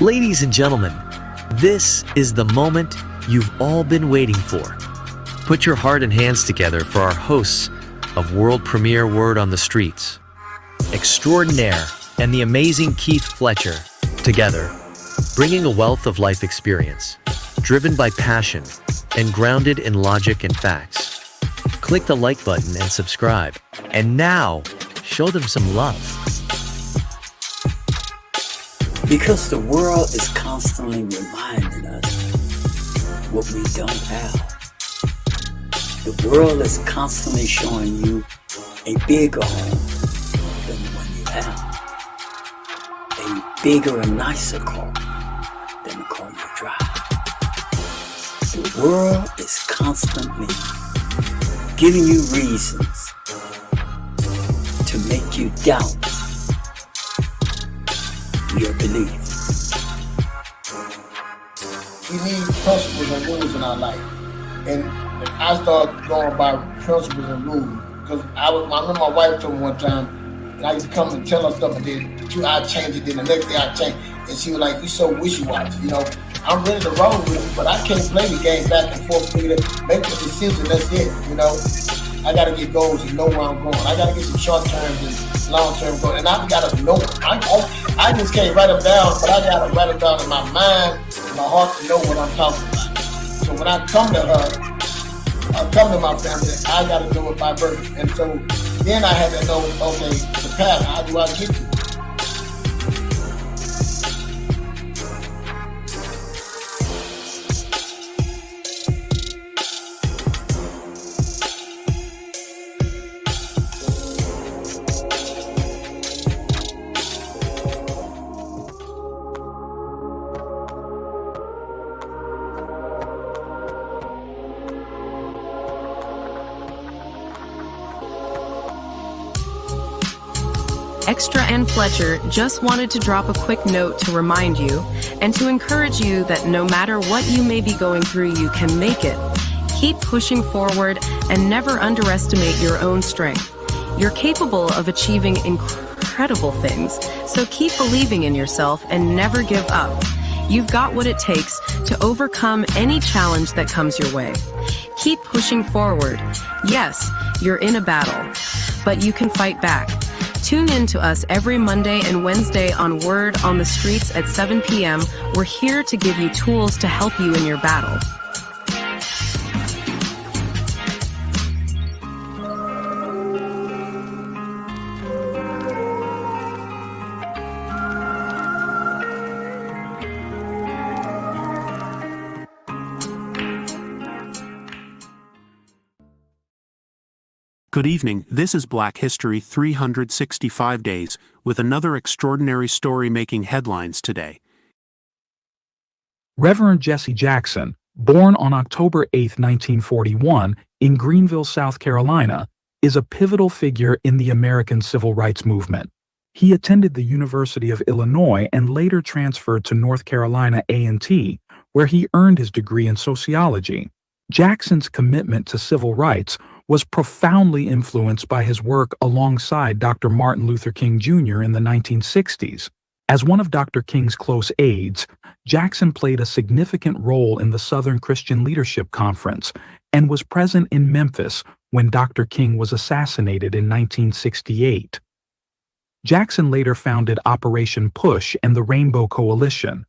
Ladies and gentlemen, this is the moment you've all been waiting for. Put your heart and hands together for our hosts of world premiere Word on the Streets, extraordinaire and the amazing Keith Fletcher, together, bringing a wealth of life experience, driven by passion and grounded in logic and facts. Click the like button and subscribe. And now, show them some love. Because the world is constantly reminding us what we don't have. The world is constantly showing you a bigger home than the one you have. A bigger and nicer car than the car you drive. The world is constantly giving you reasons to make you doubt your belief. We need principles and rules in our life. And I started going by principles and rules. Because I remember my wife told me one time, and I used to come and tell her stuff, and then I changed it, then the next day I changed. And she was like, "You so wishy-washy, you know. I'm ready to roll with it, but I can't play the game back and forth with it. Make the decision, that's it, you know. I gotta get goals and know where I'm going. I gotta get some short-term and long-term goals, and I've gotta know it. I just can't write them down, but I gotta write them down in my mind, in my heart to know what I'm talking about. So when I come to her, I come to my family, I gotta know it by birth. And so then I had to know, okay, the path, how do I get to it? Extra and Fletcher just wanted to drop a quick note to remind you and to encourage you that no matter what you may be going through, you can make it. Keep pushing forward and never underestimate your own strength. You're capable of achieving incredible things, so keep believing in yourself and never give up. You've got what it takes to overcome any challenge that comes your way. Keep pushing forward. Yes, you're in a battle, but you can fight back. Tune in to us every Monday and Wednesday on Word on the Streets at 7 p.m. We're here to give you tools to help you in your battle. Good evening, this is Black History 365 Days, with another extraordinary story making headlines today. Reverend Jesse Jackson, born on October 8, 1941, in Greenville, South Carolina, is a pivotal figure in the American Civil Rights Movement. He attended the University of Illinois and later transferred to North Carolina A&T, where he earned his degree in sociology. Jackson's commitment to civil rights was profoundly influenced by his work alongside Dr. Martin Luther King Jr. in the 1960s. As one of Dr. King's close aides, Jackson played a significant role in the Southern Christian Leadership Conference and was present in Memphis when Dr. King was assassinated in 1968. Jackson later founded Operation Push and the Rainbow Coalition,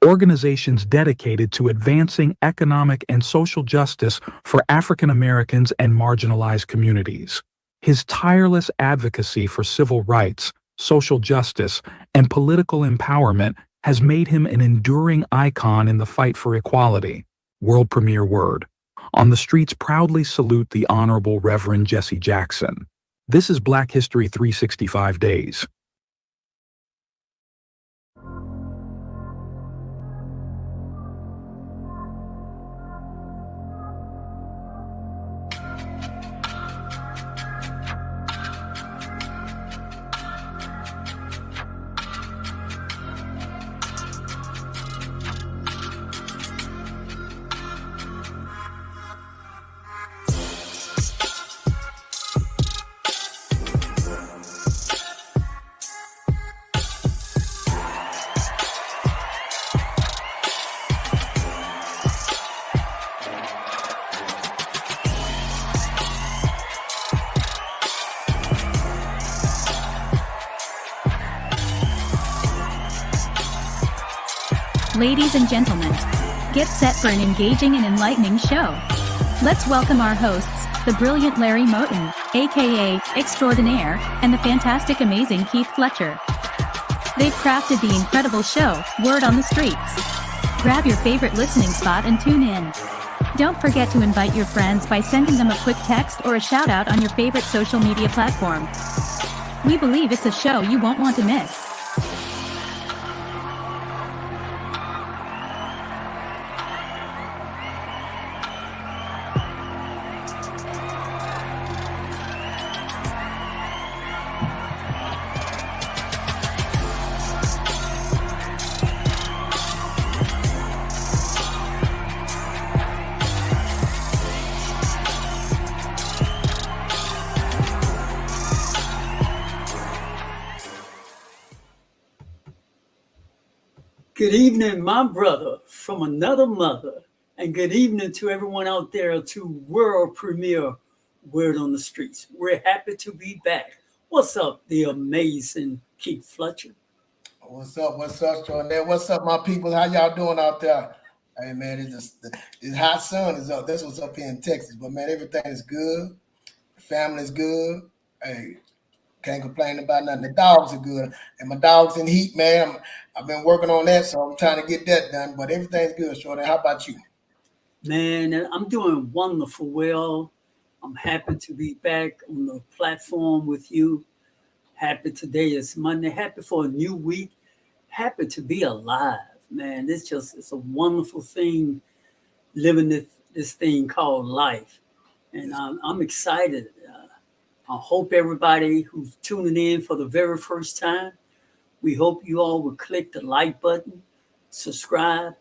organizations dedicated to advancing economic and social justice for African Americans and marginalized communities. His tireless advocacy for civil rights, social justice, and political empowerment has made him an enduring icon in the fight for equality. World premiere Word. On the Streets proudly salute the Honorable Reverend Jesse Jackson. This is Black History 365 Days. Ladies and gentlemen, get set for an engaging and enlightening show. Let's welcome our hosts, the brilliant Larry Moten, aka Extraordinaire, and the fantastic amazing Keith Fletcher. They've crafted the incredible show, Word on the Streets. Grab your favorite listening spot and tune in. Don't forget to invite your friends by sending them a quick text or a shout out on your favorite social media platform. We believe it's a show you won't want to miss. Good evening, my brother from another mother, and good evening to everyone out there to world premiere Word on the Streets. We're happy to be back. What's up, the amazing Keith Fletcher? What's up, Jordan? What's up, my people? How y'all doing out there? Hey, man, it's hot sun is up. That's what's up here in Texas. But, man, everything is good. The family's good. Hey, can't complain about nothing. The dogs are good. And my dog's in heat, man. I've been working on that, so I'm trying to get that done. But everything's good, Jordan. How about you? Man, I'm doing wonderful. Well, I'm happy to be back on the platform with you. Happy today is Monday. Happy for a new week. Happy to be alive, man. It's a wonderful thing living this thing called life. And I'm excited. I hope everybody who's tuning in for the very first time, we hope you all will click the like button, subscribe,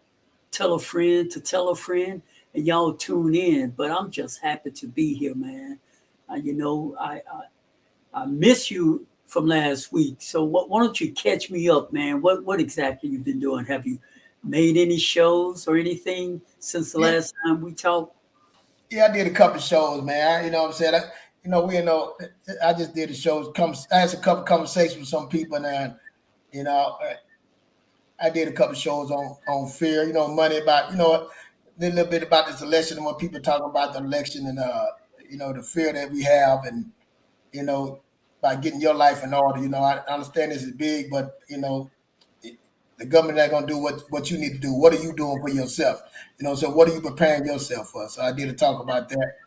tell a friend to tell a friend, and y'all tune in. But I'm just happy to be here, man. I miss you from last week. So why don't you catch me up, man? What exactly you've been doing? Have you made any shows or anything since the last time we talked? Yeah, I did a couple of shows, man. You know what I'm saying? I just did a show. I had a couple of conversations with some people, and I did a couple of shows on fear, money, about, a little bit about this election and what people talking about the election and, the fear that we have and, by getting your life in order. I understand this is big, but, the government ain't going to do what you need to do. What are you doing for yourself? So what are you preparing yourself for? So I did a talk about that.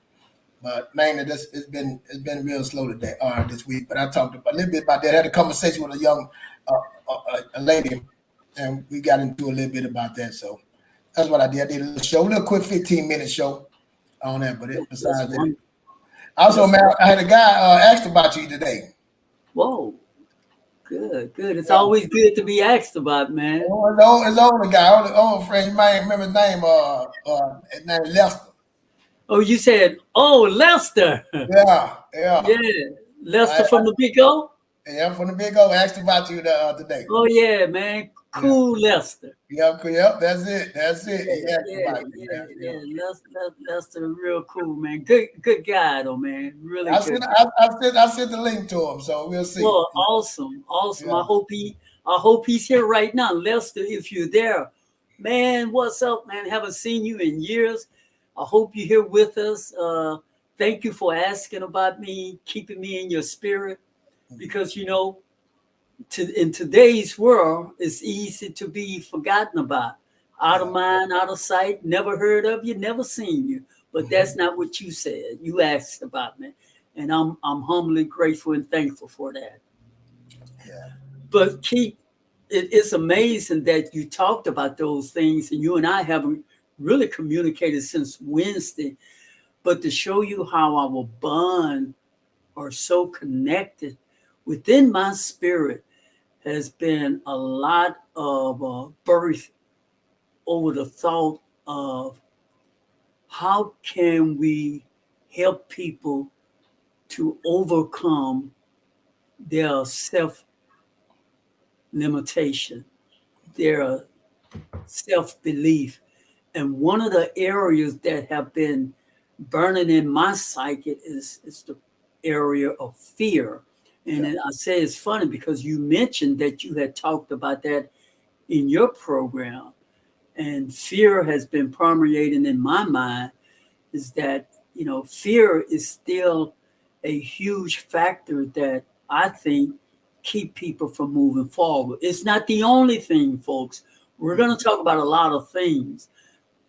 But mainly, it's been real slow today, this week. But I talked a little bit about that. I had a conversation with a young a lady, and we got into a little bit about that. So that's what I did. I did a little quick 15-minute show on that. But besides that, also, man, I had a guy asked about you today. Whoa, good. It's always good to be asked about, man. His older guy, old friend. You might remember his name. His name is Lester. Oh, you said, Lester. Yeah. Lester from the Big O? Yeah, from the Big O. Asked about you today. Oh, yeah, man. Cool Lester. Yep, that's it. Lester, real cool, man. Good guy, though, man. Really good. I sent the link to him, so we'll see. Well, awesome. Yeah. I hope he's here right now. Lester, if you're there, man, what's up, man? Haven't seen you in years. I hope you're here with us. Thank you for asking about me, keeping me in your spirit, because, in today's world, it's easy to be forgotten about. Out of mind, out of sight, never heard of you, never seen you. But that's not what you said. You asked about me. And I'm humbly grateful and thankful for that. Yeah. But Keith, it's amazing that you talked about those things, and you and I haven't really communicated since Wednesday. But to show you how our bond are so connected within my spirit has been a lot of birth over the thought of how can we help people to overcome their self-limitation, their self-belief. And one of the areas that have been burning in my psyche is the area of fear. And I say it's funny because you mentioned that you had talked about that in your program. And fear has been permeating in my mind is that, fear is still a huge factor that I think keep people from moving forward. It's not the only thing, folks. We're going to talk about a lot of things,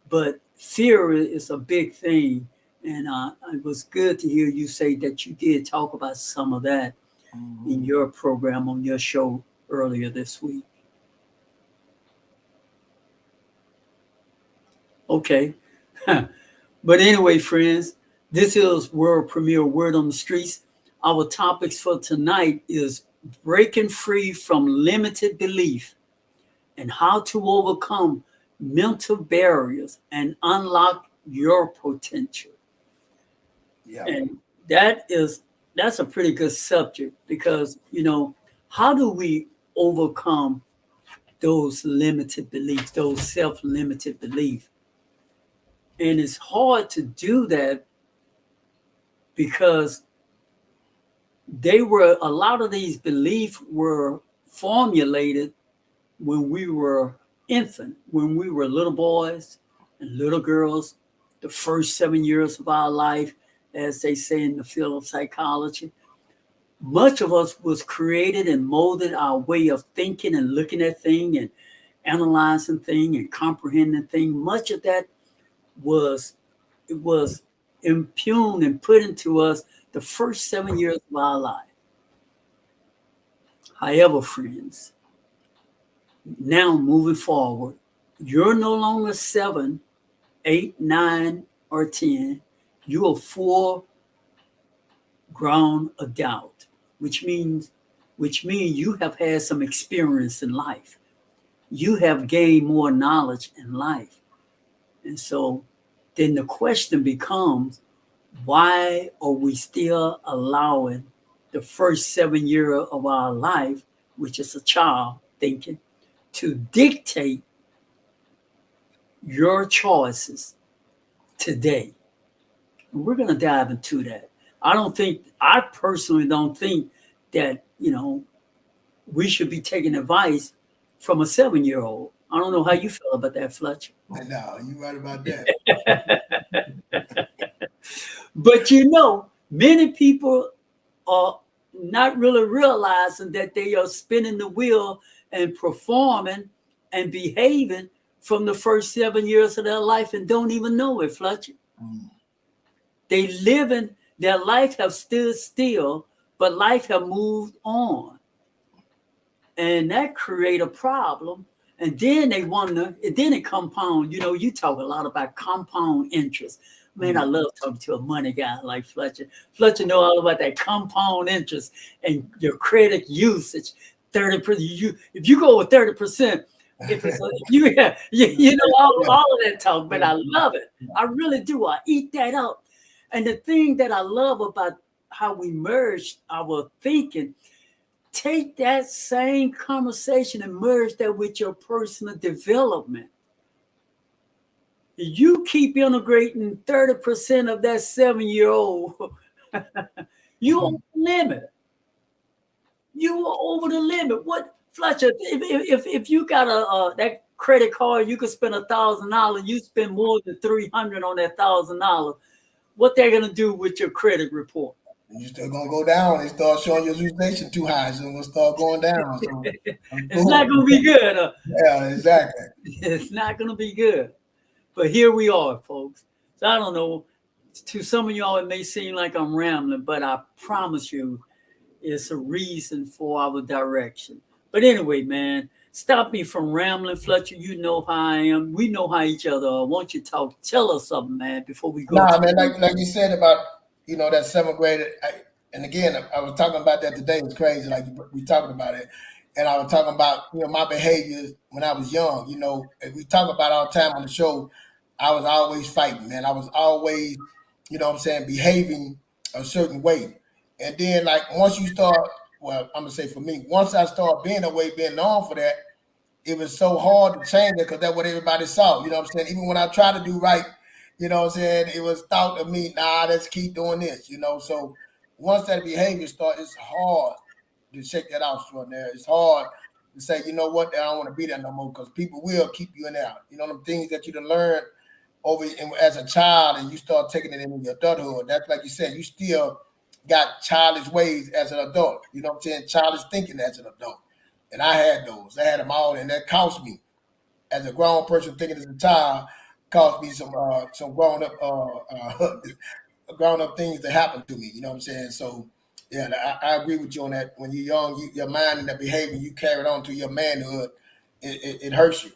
but fear is a big thing. And it was good to hear you say that you did talk about some of that in your program on your show earlier this week. Okay. But anyway, friends, this is world premiere Word on the Streets. Our topics for tonight is breaking free from limited belief and how to overcome mental barriers and unlock your potential. Yeah. And that's a pretty good subject because, how do we overcome those limited beliefs, those self-limited beliefs? And it's hard to do that because a lot of these beliefs were formulated when we were infant, when we were little boys and little girls, the first 7 years of our life, as they say in the field of psychology. Much of us was created and molded our way of thinking and looking at things and analyzing things and comprehending things. Much of that was impugned and put into us the first 7 years of our life. However, friends, now moving forward, you're no longer 7, 8, 9, or 10. You're a full grown adult, which means you have had some experience in life. You have gained more knowledge in life. And so then the question becomes, why are we still allowing the first 7 year of our life, which is a child thinking, to dictate your choices today? And we're going to dive into that. I personally don't think that, we should be taking advice from a 7-year-old. I don't know how you feel about that, Fletcher. No, you're right about that. But many people are not really realizing that they are spinning the wheel and performing and behaving from the first 7 years of their life and don't even know it, Fletcher. They living, their life have stood still, but life have moved on. And that create a problem. And then they wonder, and then it compound. You talk a lot about compound interest. Man, I love talking to a money guy like Fletcher. Fletcher know all about that compound interest and your credit usage. 30%. If you go with 30%, you know all of that talk, but I love it. I really do. I eat that up. And the thing that I love about how we merge our thinking, take that same conversation and merge that with your personal development. You keep integrating 30% of that 7-year-old, you over the limit. You are over the limit. What, Fletcher? If you got that credit card, you could spend $1,000. You spend more than $300 on that $1,000. What they're gonna do with your credit report? You're still gonna go down. They start showing your utilization too high, so it's gonna start going down. So it's not gonna be good. Yeah, exactly. It's not gonna be good. But here we are, folks. So I don't know. To some of y'all, it may seem like I'm rambling, but I promise you, it's a reason for our direction. But anyway, man, stop me from rambling, Fletcher. You know how I am. We know how each other are. Won't you tell us something, man, before we go? Nah, man, like you said about that 7th grade. And again, I was talking about that today. It's crazy. Like we talking about it, and I was talking about my behaviors when I was young. As we talk about all the time on the show, I was always fighting, man. I was always, behaving a certain way. And then, like, once you start, well, I'm going to say for me, once I started being that way, being known for that, it was so hard to change it because that's what everybody saw. You know what I'm saying? Even when I tried to do right, it was thought of me, nah, let's keep doing this, So once that behavior starts, it's hard to shake that off from there. It's hard to say, you know what, I don't want to be there no more, because people will keep you in there. You know, them things that you done learned as a child, and you start taking it into your adulthood. That's like you said, you still got childish ways as an adult. You know what I'm saying? Childish thinking as an adult. And I had those. I had them all, and that cost me as a grown person thinking as a child. Cost me some grown up things that happened to me. You know what I'm saying? So yeah, I agree with you on that. When you're young, your mind and that behavior you carried on to your manhood, it hurts you.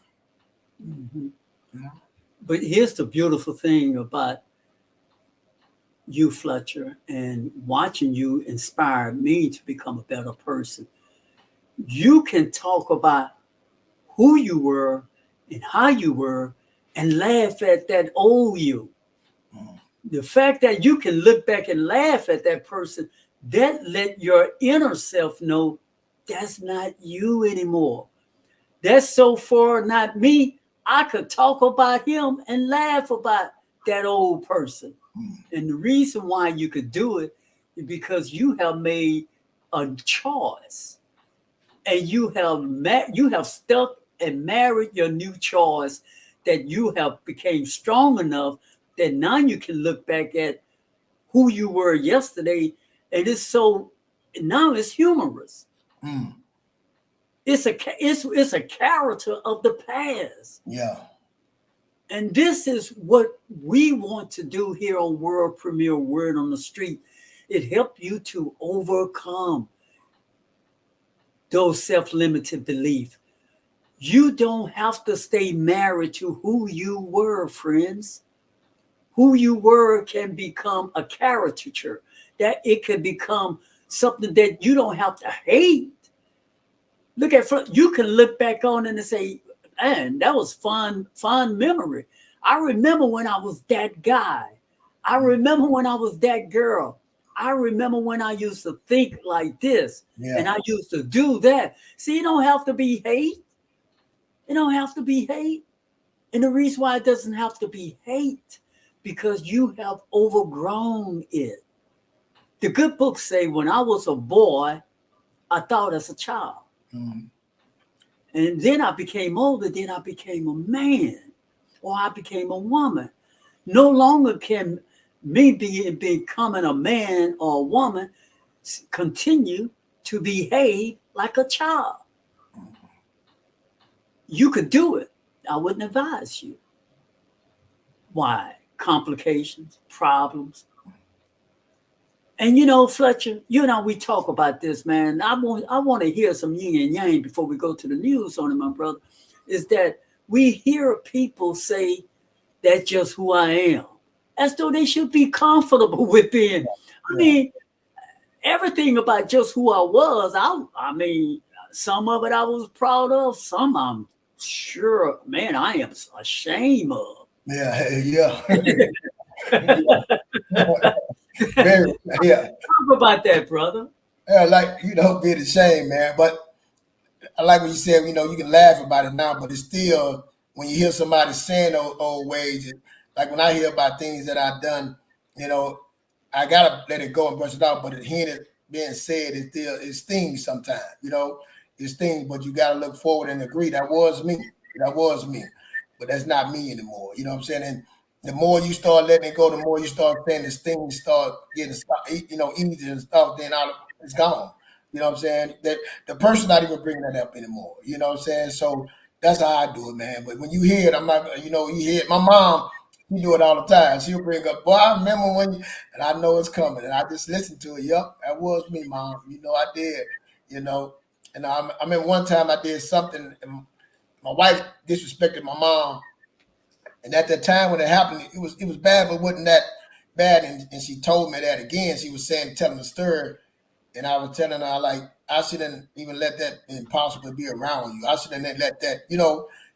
But here's the beautiful thing about you, Fletcher, and watching you inspired me to become a better person. You can talk about who you were and how you were and laugh at that old you. The fact that you can look back and laugh at that person, that let your inner self know that's not you anymore. That's so far not me. I could talk about him and laugh about that old person. And the reason why you could do it is because you have made a choice, and you have stuck and married your new choice, that you have became strong enough that now you can look back at who you were yesterday, and it's so now it's humorous. Mm. It's a character of the past. Yeah. And this is what we want to do here on World Premiere Word on the Street. It helps you to overcome those self-limited beliefs. You don't have to stay married to who you were, friends. Who you were can become a caricature, that it can become something that you don't have to hate. Look at, you can look back on it and say, man, that was fun memory. I remember when I was that guy. I remember when I was that girl. I remember when I used to think like this, and I used to do that. See, you don't have to be hate. It don't have to be hate. And the reason why it doesn't have to be hate, because you have overgrown it. The good books say, when I was a boy, I thought as a child. Mm. And then I became older, then I became a man, or I became a woman. No longer can me becoming a man or a woman continue to behave like a child. You could do it. I wouldn't advise you. Why? Complications, problems. And you know, Fletcher, you and I, we talk about this, man. I want to hear some yin and yang before we go to the news on it, my brother. Is that we hear people say, that's just who I am, as though they should be comfortable with being. I mean, everything about just who I was, I mean, some of it I was proud of, some I'm sure, man, I am ashamed of. Yeah. Very, yeah. Talk about that, brother. Yeah, like, being ashamed, man. But I like what you said, you can laugh about it now, but it's still, when you hear somebody saying those old ways, like when I hear about things that I've done, I gotta let it go and brush it out. But hearing it being said, it stings sometimes, it stings, but you gotta look forward and agree, that was me. That was me. But that's not me anymore. You know what I'm saying? And the more you start letting it go, the more you start saying this thing start getting easier and stuff, then it's gone. You know what I'm saying? That the person not even bringing that up anymore. You know what I'm saying? So that's how I do it, man. But when you hear it, I'm not, you hear it. My mom, she do it all the time. She'll bring up, boy, I remember when and I know it's coming. And I just listen to it. Yep, that was me, mom. I did, And I remember one time I did something, and my wife disrespected my mom. And at that time when it happened, it was bad, but wasn't that bad. And she told me that again. She was telling the story. And I was telling her, like, I shouldn't even let that impossible be around you. I shouldn't let that,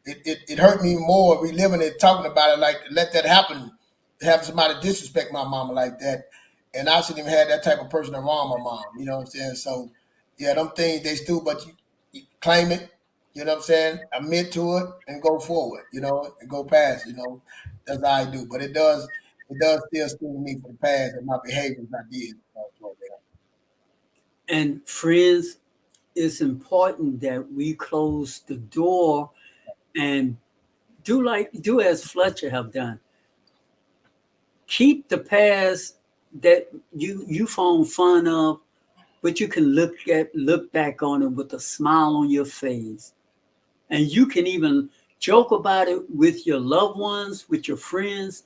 it hurt me more reliving it, talking about it, like, let that happen, to have somebody disrespect my mama like that. And I shouldn't even have that type of person around my mom, you know what I'm saying? So, yeah, them things, they still, but you claim it, you know what I'm saying? Admit to it and go forward, and go past, That's how I do. But it does still sting me for the past and my behaviors I did. And friends, it's important that we close the door and do as Fletcher have done. Keep the past that you found fun of, but you can look back on it with a smile on your face. And you can even joke about it with your loved ones, with your friends,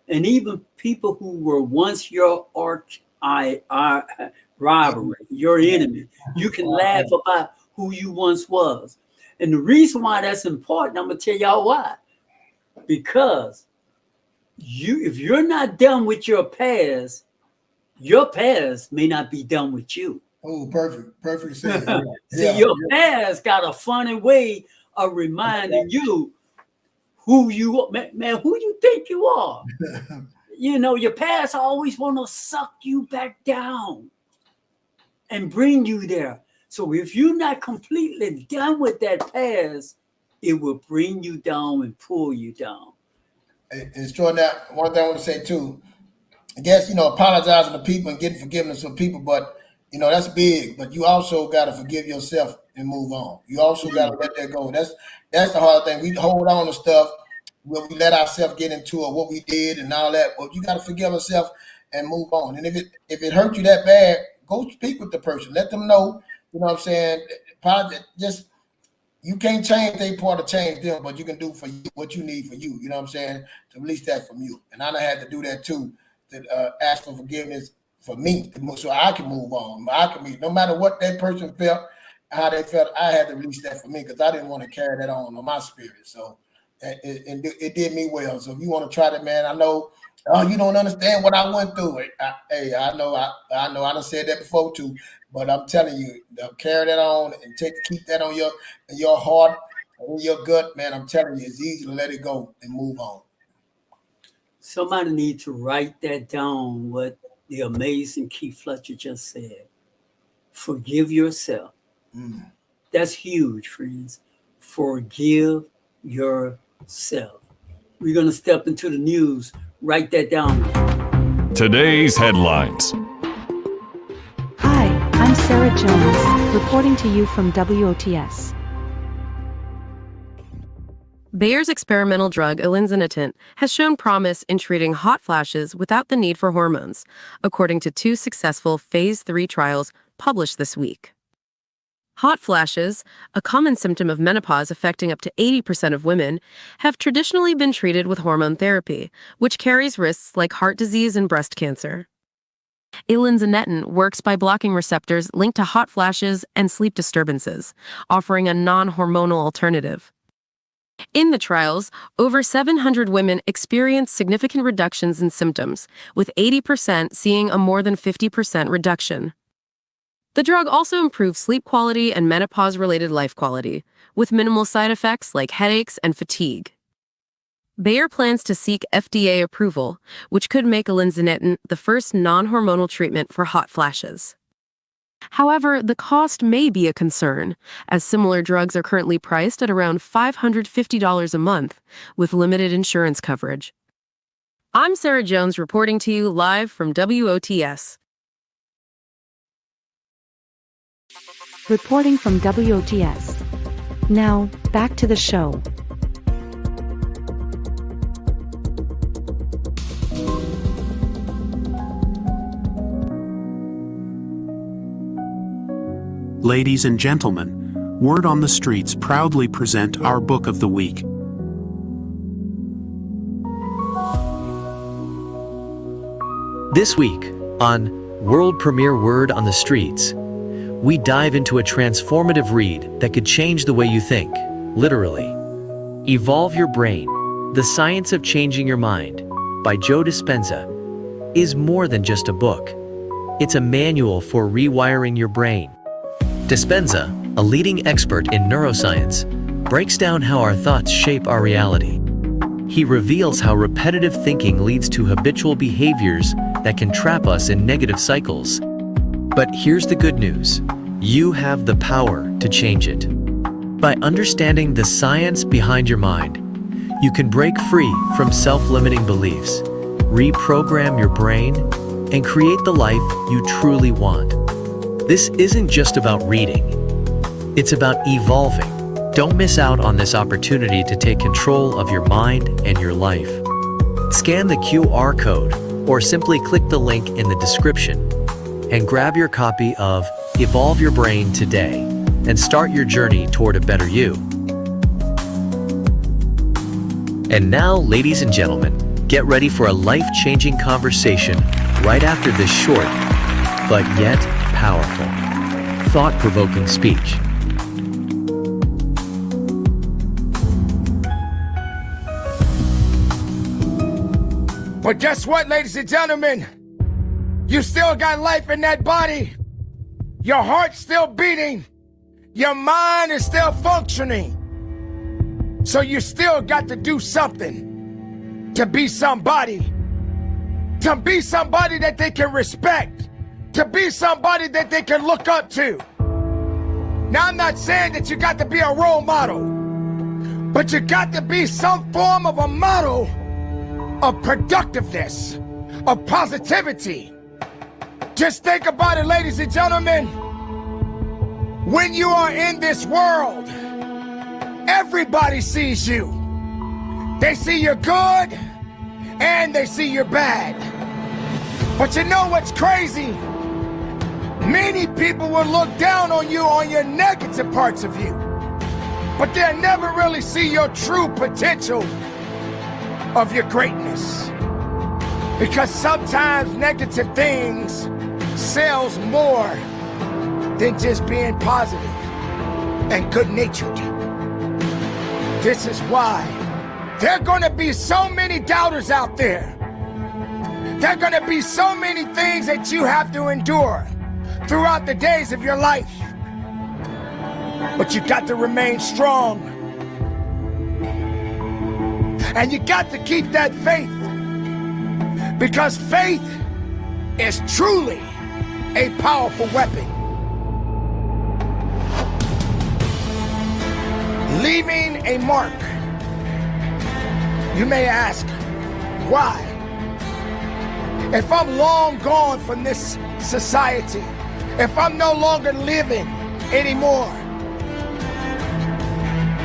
and even people who were once your rivalry, your enemy. You can laugh about who you once was. And the reason why that's important, I'm gonna tell y'all why. Because if you're not done with your past may not be done with you. Oh, perfect sense. See, your past got a funny way of reminding you who you who you think you are. Your past always want to suck you back down and bring you there. So if you're not completely done with that past, it will bring you down and pull you down. It's true. That one thing I want to say too, I guess, apologizing to people and getting forgiveness from people, but that's big. But you also got to forgive yourself and move on. You also got to let that go. That's the hard thing. We hold on to stuff where we let ourselves get into it, what we did and all that. But you got to forgive yourself and move on. And if it hurt you that bad, go speak with the person. Let them know. You know what I'm saying? Just you can't change their part to change them, but you can do for you what you need for you. You know what I'm saying? To release that from you. And I done had to do that too. To ask for forgiveness for me, so I can move on. No matter what that person felt, how they felt, I had to release that for me because I didn't want to carry that on my spirit. So it did me well. So if you want to try that, man, I know. Oh, you don't understand what I went through. I know. I done said that before too. But I'm telling you, carry that on and keep that on your heart, in your gut, man. I'm telling you, it's easy to let it go and move on. Somebody need to write that down, what the amazing Keith Fletcher just said. Forgive yourself. That's huge, friends. Forgive yourself. We're going to step into the news. Write that down. Today's headlines. Hi, I'm Sarah Jones, reporting to you from WOTS. Bayer's experimental drug elinzanetant has shown promise in treating hot flashes without the need for hormones, according to 2 successful Phase 3 trials published this week. Hot flashes, a common symptom of menopause affecting up to 80% of women, have traditionally been treated with hormone therapy, which carries risks like heart disease and breast cancer. Elinzanetant works by blocking receptors linked to hot flashes and sleep disturbances, offering a non-hormonal alternative. In the trials, over 700 women experienced significant reductions in symptoms, with 80% seeing a more than 50% reduction. The drug also improves sleep quality and menopause-related life quality, with minimal side effects like headaches and fatigue. Bayer plans to seek FDA approval, which could make elinzanetant the first non-hormonal treatment for hot flashes. However, the cost may be a concern, as similar drugs are currently priced at around $550 a month, with limited insurance coverage. I'm Sarah Jones reporting to you live from WOTS. Reporting from WOTS. Now, back to the show. Ladies and gentlemen, Word on the Streets proudly present our book of the week. This week on World Premiere Word on the Streets, we dive into a transformative read that could change the way you think, literally. Evolve Your Brain, The Science of Changing Your Mind, by Joe Dispenza, is more than just a book. It's a manual for rewiring your brain. Dispenza, a leading expert in neuroscience, breaks down how our thoughts shape our reality. He reveals how repetitive thinking leads to habitual behaviors that can trap us in negative cycles. But here's the good news. You have the power to change it. By understanding the science behind your mind, you can break free from self-limiting beliefs, reprogram your brain, and create the life you truly want. This isn't just about reading. It's about evolving. Don't miss out on this opportunity to take control of your mind and your life. Scan the QR code or simply click the link in the description and grab your copy of Evolve Your Brain today and start your journey toward a better you. And now, ladies and gentlemen, get ready for a life-changing conversation right after this short, but yet powerful, thought-provoking speech. But guess what, ladies and gentlemen? You still got life in that body. Your heart's still beating. Your mind is still functioning. So you still got to do something to be somebody. To be somebody that they can respect. To be somebody that they can look up to. Now, I'm not saying that you got to be a role model, but you got to be some form of a model of productiveness, of positivity. Just think about it, ladies and gentlemen. When you are in this world, everybody sees you. They see you're good and they see you're bad. But you know what's crazy? Many people will look down on you on your negative parts of you, but they'll never really see your true potential of your greatness. Because sometimes negative things sells more than just being positive and good-natured. This is why there are going to be so many doubters out there. There are going to be so many things that you have to endure throughout the days of your life. But you got to remain strong. And you got to keep that faith. Because faith is truly a powerful weapon. Leaving a mark. You may ask, why? If I'm long gone from this society, if I'm no longer living anymore,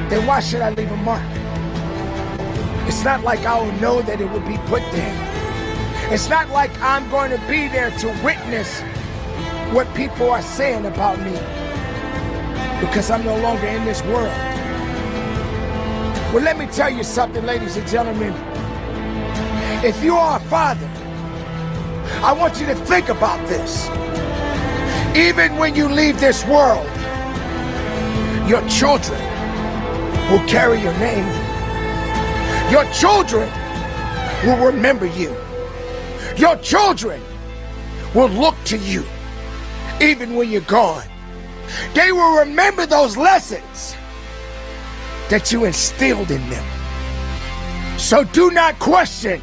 then why should I leave a mark? It's not like I will know that it would be put there. It's not like I'm going to be there to witness what people are saying about me, because I'm no longer in this world. Well, let me tell you something, ladies and gentlemen. If you are a father, I want you to think about this. Even when you leave this world, your children will carry your name. Your children will remember you. Your children will look to you even when you're gone. They will remember those lessons that you instilled in them. So do not question,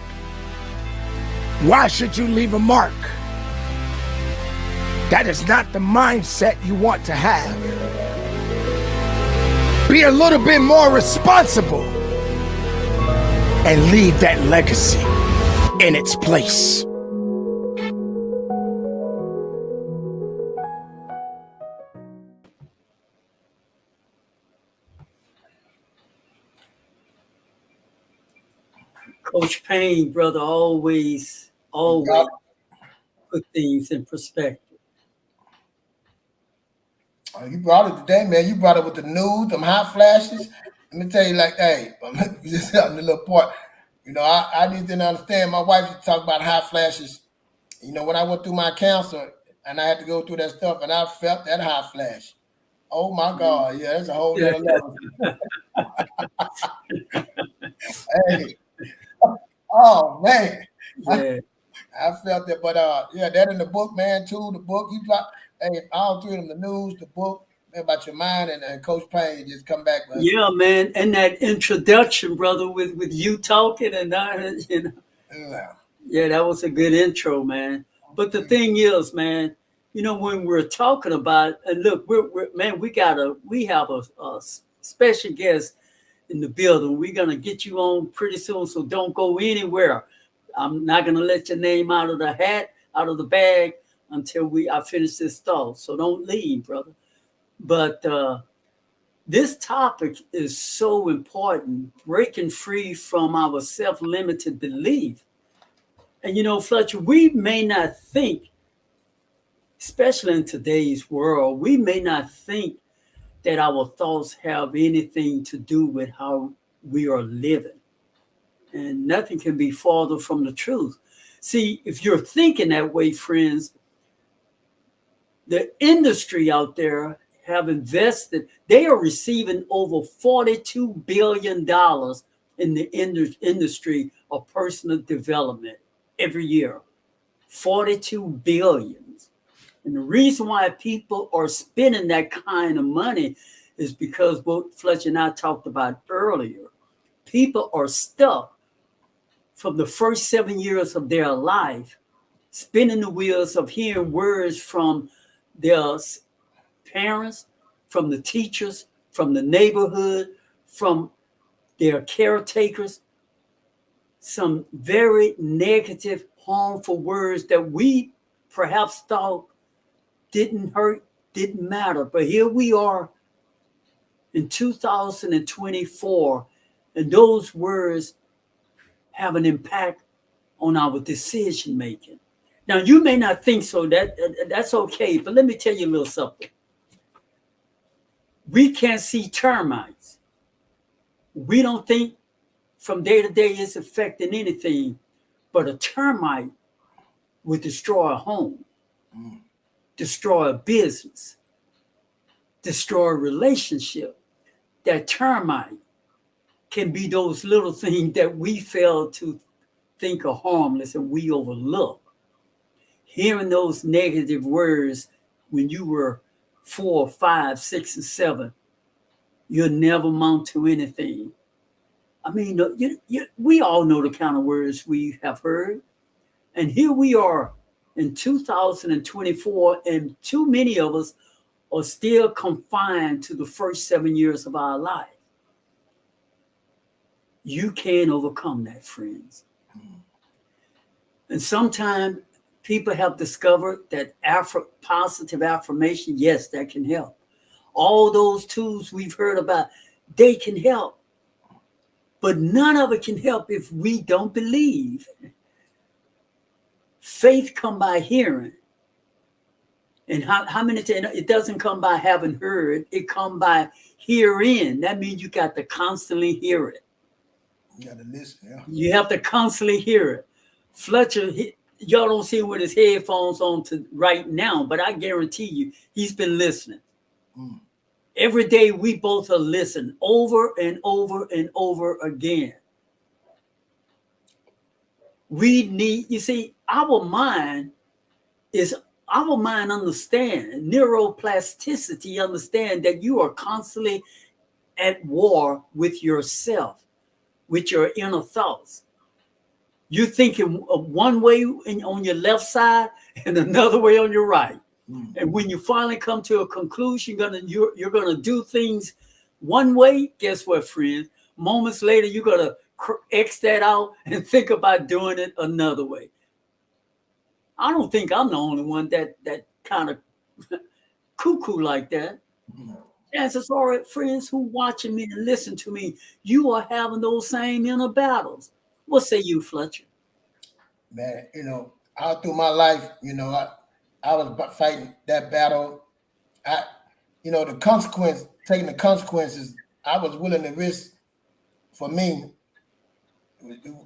why should you leave a mark? That is not the mindset you want to have. Be a little bit more responsible and leave that legacy in its place. Coach Payne, brother, always put things in perspective. You brought it today, man. You brought it with the news, them hot flashes. Let me tell you, like, hey, just on the little part. You know, I need to understand. My wife used to talk about hot flashes. You know, when I went through my cancer and I had to go through that stuff, and I felt that hot flash. Oh my God, yeah, that's a whole other level. Hey, oh man, Yeah. I felt that. But yeah, that in the book, man, too. The book you dropped. Hey, all three of them, the news, the book, about your mind, and Coach Payne just come back. Man. Yeah, man, and that introduction, brother, with you talking and I, you know, yeah, that was a good intro, man. But the thing is, man, you know, when we're talking about, and look, we have a special guest in the building. We're gonna get you on pretty soon, so don't go anywhere. I'm not gonna let your name out of the hat, out of the bag, until I finish this thought. So don't leave, brother. But This topic is so important, breaking free from our self-limited belief. And Fletcher, we may not think, especially in today's world, we may not think that our thoughts have anything to do with how we are living. And nothing can be farther from the truth. See, if you're thinking that way, friends, the industry out there have invested, they are receiving over $42 billion in the industry of personal development every year. 42 billion. And the reason why people are spending that kind of money is because what Fletcher and I talked about earlier. People are stuck from the first 7 years of their life, spinning the wheels of hearing words from their parents, from the teachers, from the neighborhood, from their caretakers, some very negative, harmful words that we perhaps thought didn't hurt, didn't matter. But here we are in 2024, and those words have an impact on our decision making. Now, you may not think so, that's okay, but let me tell you a little something. We can't see termites. We don't think from day to day it's affecting anything, but a termite would destroy a home, destroy a business, destroy a relationship. That termite can be those little things that we fail to think are harmless and we overlook. Hearing those negative words when you were 4, 5, 6, and 7, you'll never amount to anything. I mean, we all know the kind of words we have heard. And here we are in 2024, and too many of us are still confined to the first 7 years of our life. You can overcome that, friends. And sometimes people have discovered that positive affirmation, yes, that can help. All those tools we've heard about, they can help. But none of it can help if we don't believe. Faith comes by hearing. And how many times it doesn't come by having heard, it comes by hearing. That means you got to constantly hear it. You got to listen, yeah. You have to constantly hear it. Fletcher, y'all don't see him with his headphones on right now, but I guarantee you, he's been listening. Every day we both are listening over and over and over again. We need, you see, our mind understand neuroplasticity, understand that you are constantly at war with yourself, with your inner thoughts. You're thinking of one way on your left side and another way on your right. And when you finally come to a conclusion, you're gonna do things one way. Guess what, friends? Moments later, you're gonna X that out and think about doing it another way. I don't think I'm the only one that kind of cuckoo like that. Chances are, friends who watching me and listen to me, you are having those same inner battles. What say you, Fletcher? Man, all through my life, I was fighting that battle. The consequence, taking the consequences, I was willing to risk. For me,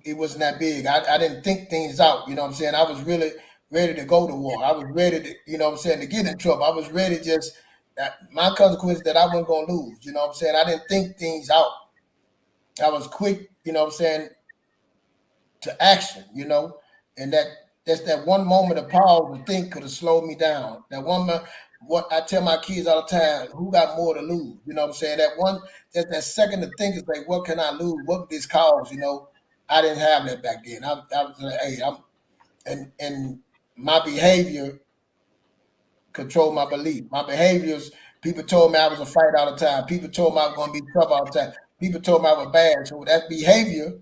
it wasn't that big. I didn't think things out. You know what I'm saying? I was really ready to go to war. I was ready to, to get in trouble. I was ready my consequence that I wasn't going to lose. You know what I'm saying? I didn't think things out. I was quick, to action, and that's that one moment of pause to think could have slowed me down. That one, what I tell my kids all the time, who got more to lose? You know what I'm saying? That second to think is like, what can I lose? What would this cause? I didn't have that back then. I was like, hey, and my behavior controlled my belief. My behaviors, people told me I was a fight all the time. People told me I was going to be trouble all the time. People told me I was bad. So that behavior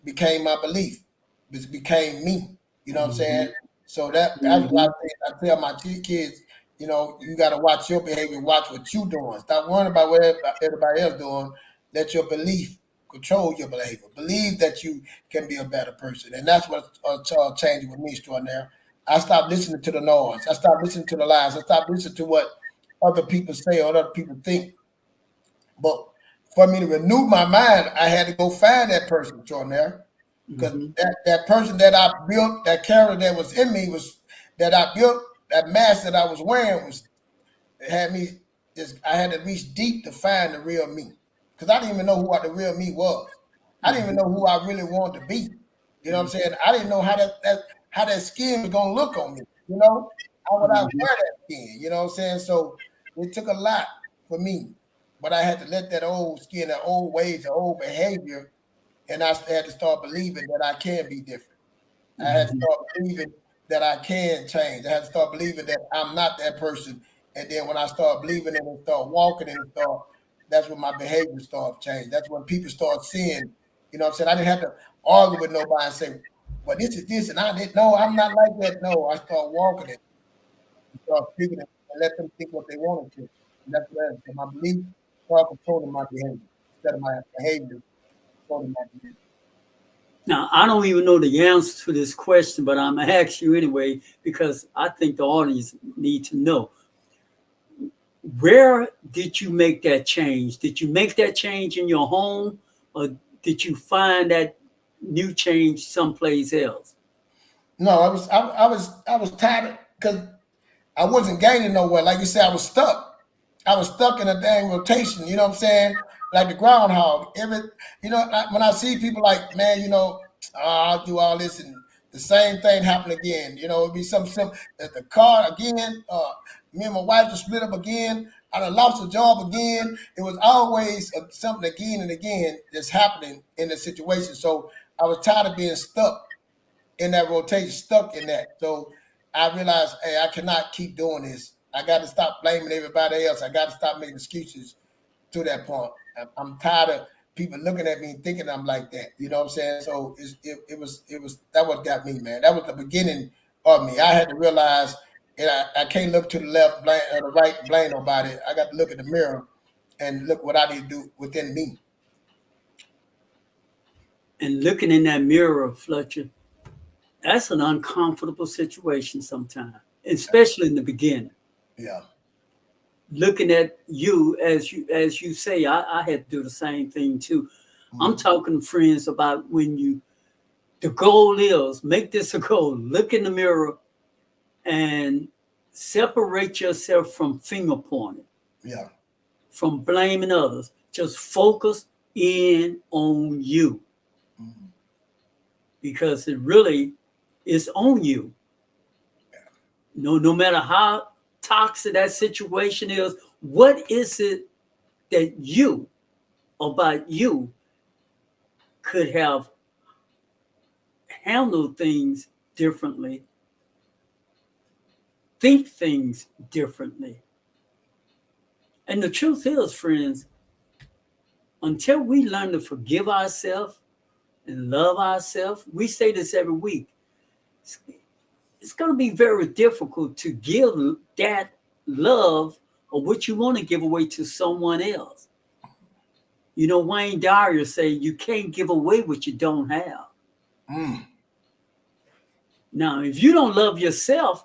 became my belief. It became me. You know what I'm saying? So that's why I tell my kids, you know, you got to watch your behavior, watch what you doing. Stop worrying about what everybody else doing. Let your belief control your behavior. Believe that you can be a better person. And that's what changing with me extraordinary. I stopped listening to the noise. I stopped listening to the lies. I stopped listening to what other people say or other people think. But for me to renew my mind, I had to go find that person extraordinary. Because that person that I built, that character that was in me was that I built, that mask that I was wearing was had me just I had to reach deep to find the real me. Because I didn't even know who the real me was. I didn't even know who I really wanted to be. You know what I'm saying? I didn't know how that skin was gonna look on me, you know? How would I wear that skin? You know what I'm saying? So it took a lot for me. But I had to let that old skin, that old ways, the old behavior, and I had to start believing that I can be different. I had to start believing that I can change. I had to start believing that I'm not that person. And then when I start believing it and start walking and that's when my behavior started changing. That's when people start seeing, you know what I'm saying? I didn't have to argue with nobody and say, well, this is this, and I didn't. No, I'm not like that. No, I start walking it, start speaking it, and let them think what they wanted to. And that's what so my belief start controlling my behavior instead of my behavior controlling my behavior. Now, I don't even know the answer to this question, but I'm going to ask you anyway, because I think the audience need to know. Where did you make that change? Did you make that change in your home, or did you find that new change someplace else? No, I was tired because I wasn't gaining nowhere. Like you said, I was stuck. I was stuck in a dang rotation. You know what I'm saying? Like the groundhog. When I see people like, man, I'll do all this and the same thing happen again. You know, it'd be something simple. That the car again. Me and my wife just split up again. I done lost a job again. It was always something again and again that's happening in the situation. So I was tired of being stuck in that rotation, stuck in that. So I realized, hey, I cannot keep doing this. I got to stop blaming everybody else. I got to stop making excuses to that point. I'm tired of people looking at me and thinking I'm like that. You know what I'm saying? So it was that what got me, man. That was the beginning of me. I had to realize I can't look to the left or the right, blame nobody. I got to look in the mirror and look what I need to do within me. And looking in that mirror, Fletcher, that's an uncomfortable situation sometimes, especially in the beginning. Yeah. Looking at you as you say, I had to do the same thing too. I'm talking to friends about the goal is make this a goal. Look in the mirror and separate yourself from finger pointing. Yeah. From blaming others. Just focus in on you. Because it really is on you. No matter how toxic that situation is, what is it that about you could have handled things differently, think things differently? And the truth is, friends, until we learn to forgive ourselves and love ourselves, we say this every week, it's going to be very difficult to give that love or what you want to give away to someone else. You know, Wayne Dyer say you can't give away what you don't have. Now, if you don't love yourself,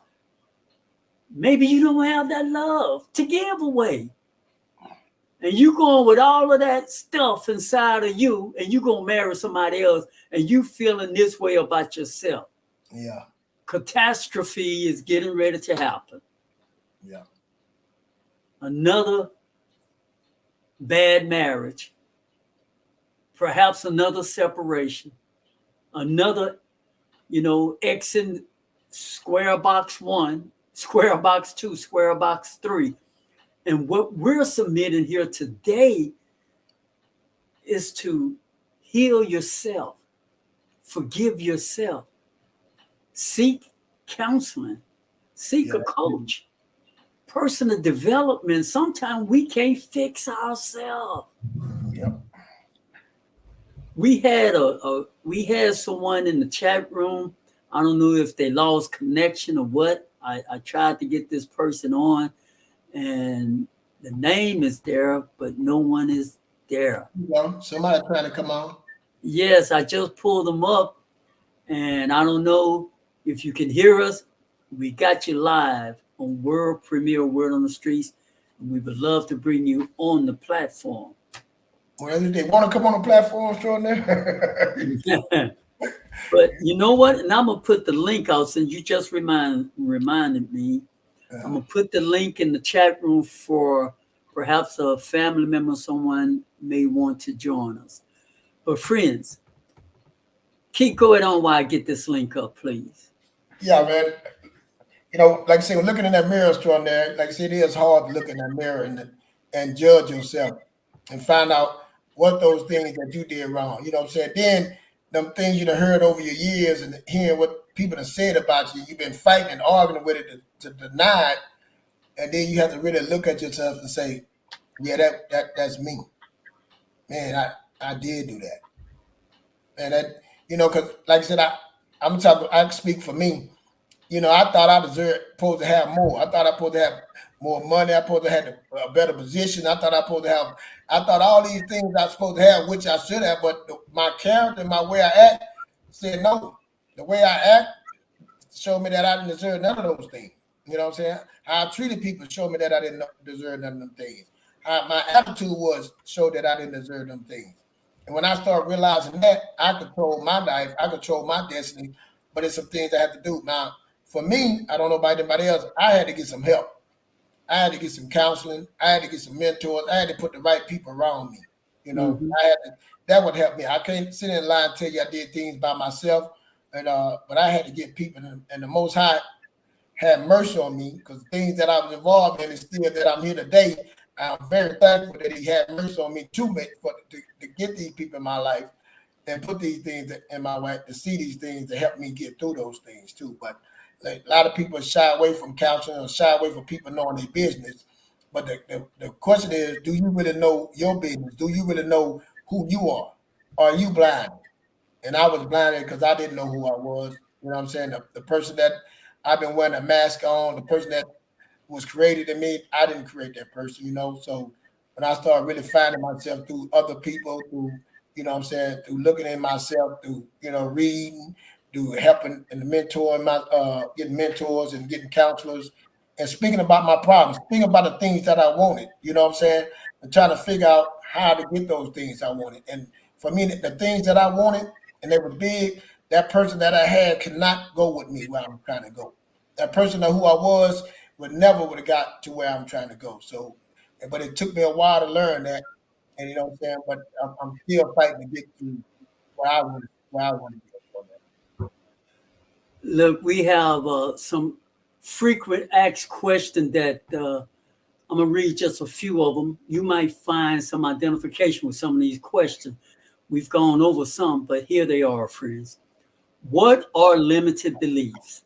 maybe you don't have that love to give away. And you going with all of that stuff inside of you, and you going to marry somebody else, and you feeling this way about yourself. Yeah. Catastrophe is getting ready to happen. Yeah. Another bad marriage, perhaps another separation, another, exing square box 1, square box 2, square box 3. And what we're submitting here today is to heal yourself, forgive yourself, seek counseling, seek a coach, personal development. Sometimes we can't fix ourselves. Yep. We had someone in the chat room. I don't know if they lost connection or what. I tried to get this person on, and the name is there, but no one is there. You know, somebody trying to come on. Yes, I just pulled them up, and I don't know if you can hear us. We got you live on World Premiere Word on the Streets, and we would love to bring you on the platform. Well, if they want to come on the platform, sure there. But you know what? And I'm gonna put the link out since you just reminded me. I'm gonna put the link in the chat room for perhaps a family member, someone may want to join us. But friends, keep going on while I get this link up, please. Yeah, man. You know, like I say, looking in that mirror, strong there, like I said, it is hard to look in that mirror and judge yourself and find out what those things that you did wrong. You know what I'm saying? Then them things you done heard over your years and hearing what people have said about you, you've been fighting and arguing with it to deny it. And then you have to really look at yourself and say, yeah, that's me. Man, I did do that. And that, you know, because like I said, I'm talking, I speak for me. You know, I thought I supposed to have more. I thought I supposed to have more money. I supposed to have a better position. I thought I thought all these things I was supposed to have, which I should have, but my character, my way I act said no. The way I act showed me that I didn't deserve none of those things. You know what I'm saying? How I treated people showed me that I didn't deserve none of them things. How my attitude showed that I didn't deserve them things. And when I started realizing that, I control my life, I control my destiny, but it's some things I have to do. Now, for me, I don't know about anybody else, I had to get some help. I had to get some counseling. I had to get some mentors. I had to put the right people around me. You know, that would help me. I can't sit in line and tell you I did things by myself, but I had to get people, and the Most High had mercy on me because the things that I was involved in is still that I'm here today. I'm very thankful that He had mercy on me to get these people in my life and put these things in my life to see these things to help me get through those things too. But like, a lot of people shy away from counseling or shy away from people knowing their business. But the question is, do you really know your business? Do you really know who you are? Or are you blind? And I was blinded because I didn't know who I was. You know what I'm saying? The person that I've been wearing a mask on, the person that was created in me, I didn't create that person, you know. So when I started really finding myself through other people, through, you know what I'm saying, through looking at myself, through, you know, reading, through helping and mentoring getting mentors and getting counselors and speaking about my problems, speaking about the things that I wanted, you know what I'm saying, and trying to figure out how to get those things I wanted. And for me, the things that I wanted, and they were big, that person that I had could not go with me where I'm trying to go. That person of who I was would have got to where I'm trying to go. So, but it took me a while to learn that, and you know what I'm saying. But I'm still fighting to get to where I want to get. Look, we have some frequent asked questions that I'm going to read just a few of them. You might find some identification with some of these questions. We've gone over some, but here they are, friends. What are limited beliefs?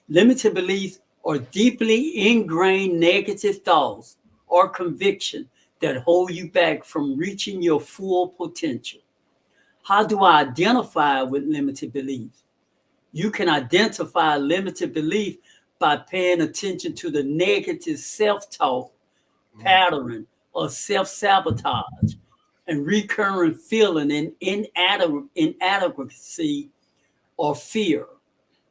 Limited beliefs are deeply ingrained negative thoughts or conviction that hold you back from reaching your full potential. How do I identify with limited beliefs? You can identify limited belief by paying attention to the negative self-talk pattern or self-sabotage and recurring feeling in inadequacy or fear.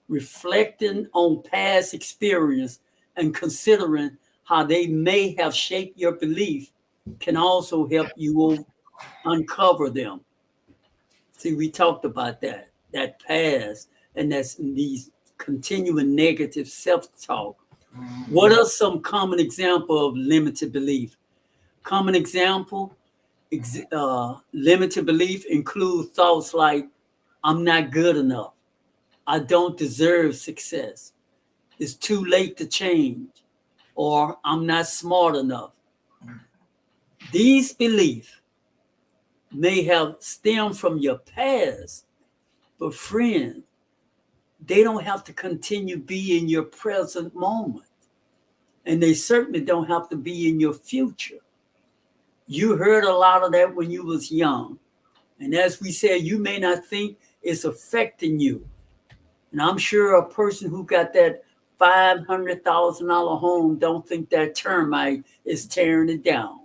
Reflecting on past experience and considering how they may have shaped your belief can also help you uncover them. See, we talked about that past, and that's these continuing negative self-talk. What are some common example of limited belief? Common example, limited belief include thoughts like, I'm not good enough. I don't deserve success. It's too late to change. Or I'm not smart enough. These beliefs may have stemmed from your past, but friend, they don't have to continue be in your present moment. And they certainly don't have to be in your future. You heard a lot of that when you was young. And as we said, you may not think it's affecting you. And I'm sure a person who got that $500,000 home, don't think that termite is tearing it down.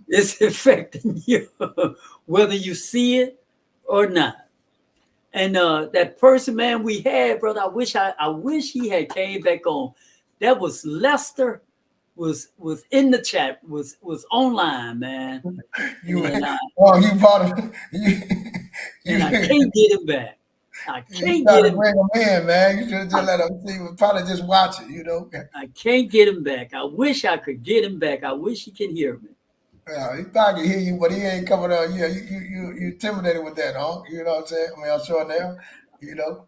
It's affecting you, whether you see it or not. And that person, man, we had, brother. I wish he had came back on. That was Lester. Was in the chat. Was online, man. You And I, you bought it. and I can't get him back. I You can't try get to him. bring him in, man. You should just let him see. Probably just watch it, you know. I can't get him back. I wish I could get him back. I wish he can hear me. Yeah, he probably can hear you, but he ain't coming on. Yeah, you intimidated with that, huh? You know what I'm saying? I mean, I'm sure now, you know.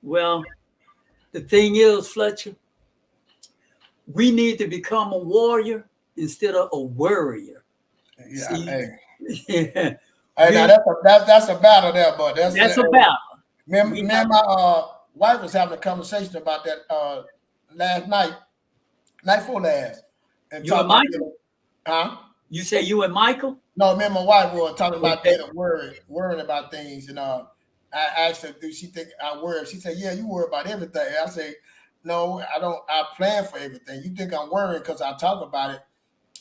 Well, the thing is, Fletcher, we need to become a warrior instead of a worrier. Yeah, See, hey. yeah, Hey, now that's a battle there, but that's a battle. me and my wife was having a conversation about that last night before last, and You and talking Michael? about, huh? You say you and Michael? No, me and my wife were talking about Okay. that worrying about things, and I asked her, "Do she think I worry?" She said, "Yeah, you worry about everything." I say, "No, I don't. I plan for everything. You think I'm worrying because I talk about it,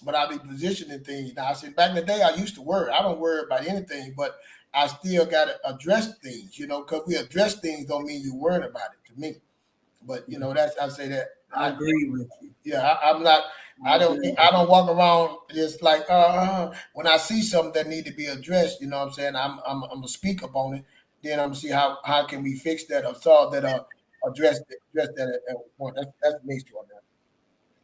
but I be positioning things." Now I said, back in the day, I used to worry. I don't worry about anything, but I still got to address things, you know, because we address things don't mean you worrying about it to me. But you know, that's I say that. I agree with you. Yeah, I'm not. I agree. I don't walk around just like when I see something that need to be addressed. You know what I'm saying? I'm gonna speak up on it. Then I'm gonna see how can we fix that or solve that or address that at one. That's the nature of that.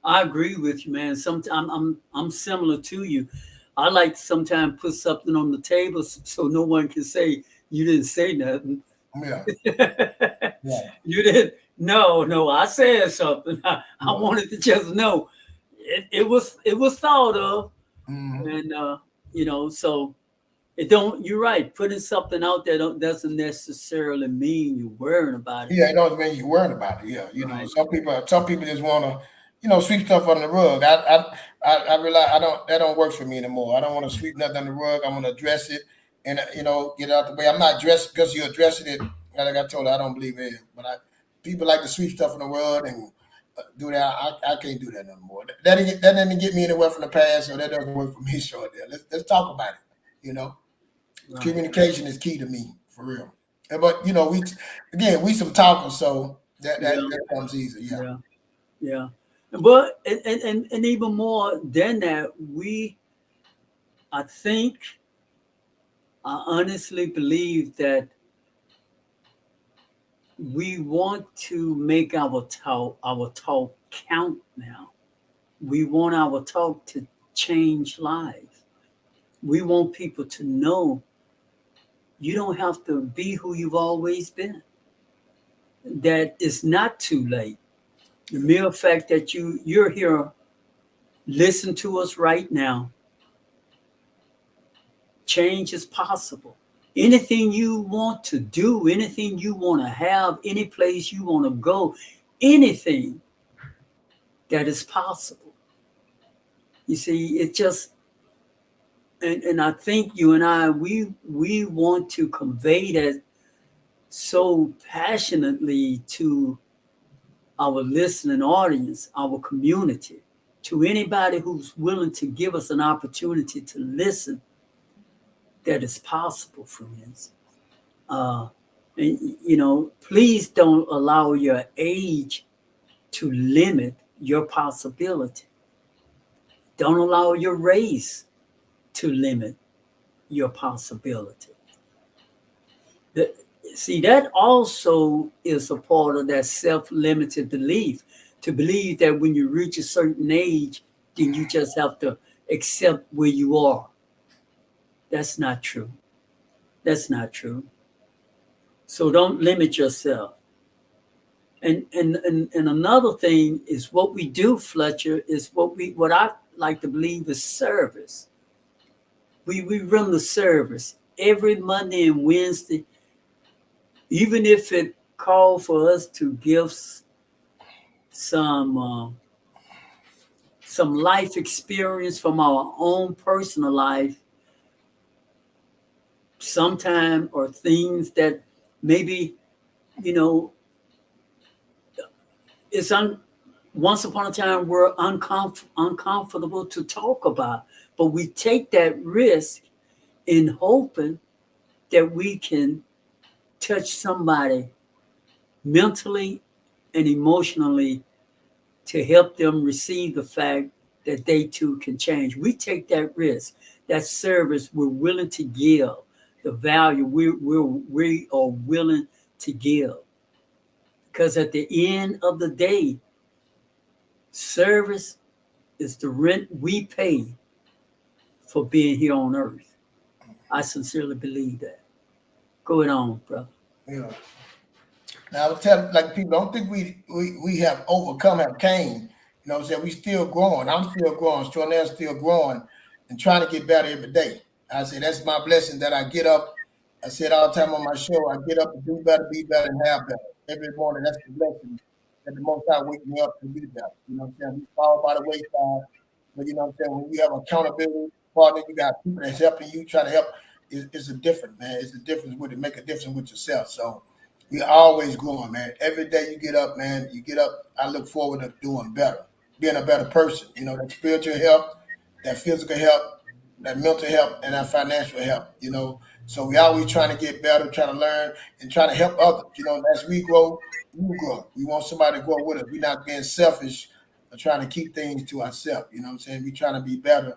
I agree with you, man. Sometimes I'm similar to you. I like to sometimes put something on the table so no one can say you didn't say nothing. Yeah, yeah, You didn't. No, I said something. I yeah. wanted to just know it was thought of, Mhm. and so it don't. You're right. Putting something out there doesn't necessarily mean you're worrying about it. Yeah, it don't mean you're worrying about it. Yeah, you know, Right. some people just want to, sweep stuff under the rug. I realize I don't that don't work for me anymore. I don't want to sweep nothing under the rug. I want to address it and get it out the way. I'm not dressed because you're addressing it. Like I told her, I don't believe in it. But people like to sweep stuff in the rug and do that. I can't do that no more. That didn't get me anywhere from the past, so that doesn't work for me. Short there. Let's talk about it. You know. Right. Communication is key to me, for real. But we some talkers, so that comes easy. Yeah. Yeah. Yeah. But and even more than that, I think I honestly believe that we want to make our talk count now. We want our talk to change lives. We want people to know you don't have to be who you've always been. That it's not too late. The mere fact that you're here, listen to us right now. Change is possible. Anything you want to do, anything you want to have, any place you want to go, anything that is possible. You see, it just and I think you and I we want to convey that so passionately to our listening audience, our community, to anybody who's willing to give us an opportunity to listen, that is possible, friends. Uh, and, please don't allow your age to limit your possibility. Don't allow your race to limit your possibility. The, See, that also is a part of that self-limited belief, to believe that when you reach a certain age, then you just have to accept where you are. That's not true. That's not true. So don't limit yourself. And another thing is what we do, Fletcher, is what I like to believe is service. We run the service every Monday and Wednesday, even if it called for us to give some some life experience from our own personal life, sometime, or things that Maybe, you know, it's once upon a time we're uncomfortable to talk about, but we take that risk in hoping that we can touch somebody mentally and emotionally to help them receive the fact that they too can change. We take that risk, that service we're willing to give, the value we are willing to give. Because at the end of the day, service is the rent we pay for being here on earth. I sincerely believe that. Go on, brother. Yeah. Now I would tell like people, don't think we have overcome, have came. You know what I'm saying? We still growing. I'm still growing. Extraordinaire still growing and trying to get better every day. I say that's my blessing that I get up. I said all the time on my show, I get up to do better, be better, and have better. Every morning, that's the blessing that the Most High wake me up to be better. You know what I'm saying? We fall by the wayside, but you know what I'm saying? When you have accountability partner, you got people that's helping you, try to help. It's a difference, man. It's a difference with it. Make a difference with yourself. So we always growing, man. Every day you get up, man. You get up. I look forward to doing better, being a better person. You know, that spiritual health, that physical health, that mental health, and that financial health. You know, so we always trying to get better, trying to learn, and trying to help others. You know, as we grow, you grow. We want somebody to grow with us. We're not being selfish or trying to keep things to ourselves. You know what I'm saying? We trying to be better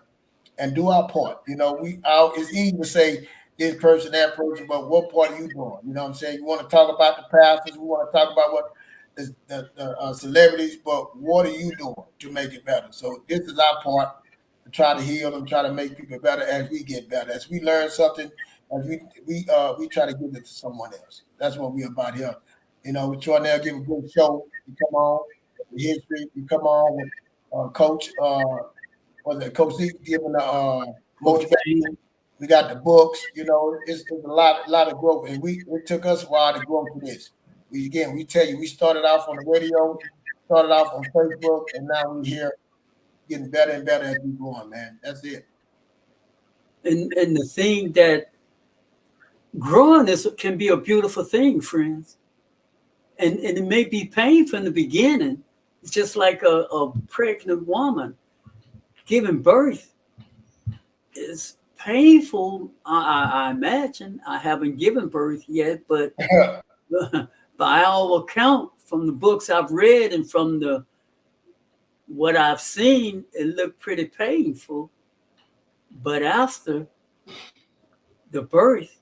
and do our part. You know, it's easy to say this person, that person, but what part are you doing? You know what I'm saying? You want to talk about the pastors, we want to talk about what the celebrities, but what are you doing to make it better? So this is our part to try to heal and try to make people better as we get better. As we learn something, as we try to give it to someone else. That's what we're about here. You know, we're trying to give a good show. You come on, the history. You come on with Coach. Was it Coach Z giving the motivation? We got the books. You know, it's a lot of growth, and it took us a while to grow to this. We tell you, we started off on the radio, started off on Facebook, and now we're here getting better and better as we go on, man. That's it. And the thing that growing can be a beautiful thing, friends. And it may be painful in the beginning. It's just like a pregnant woman giving birth. It's painful. I imagine. I haven't given birth yet, but by all account, from the books I've read and from what I've seen, it looked pretty painful. But after the birth,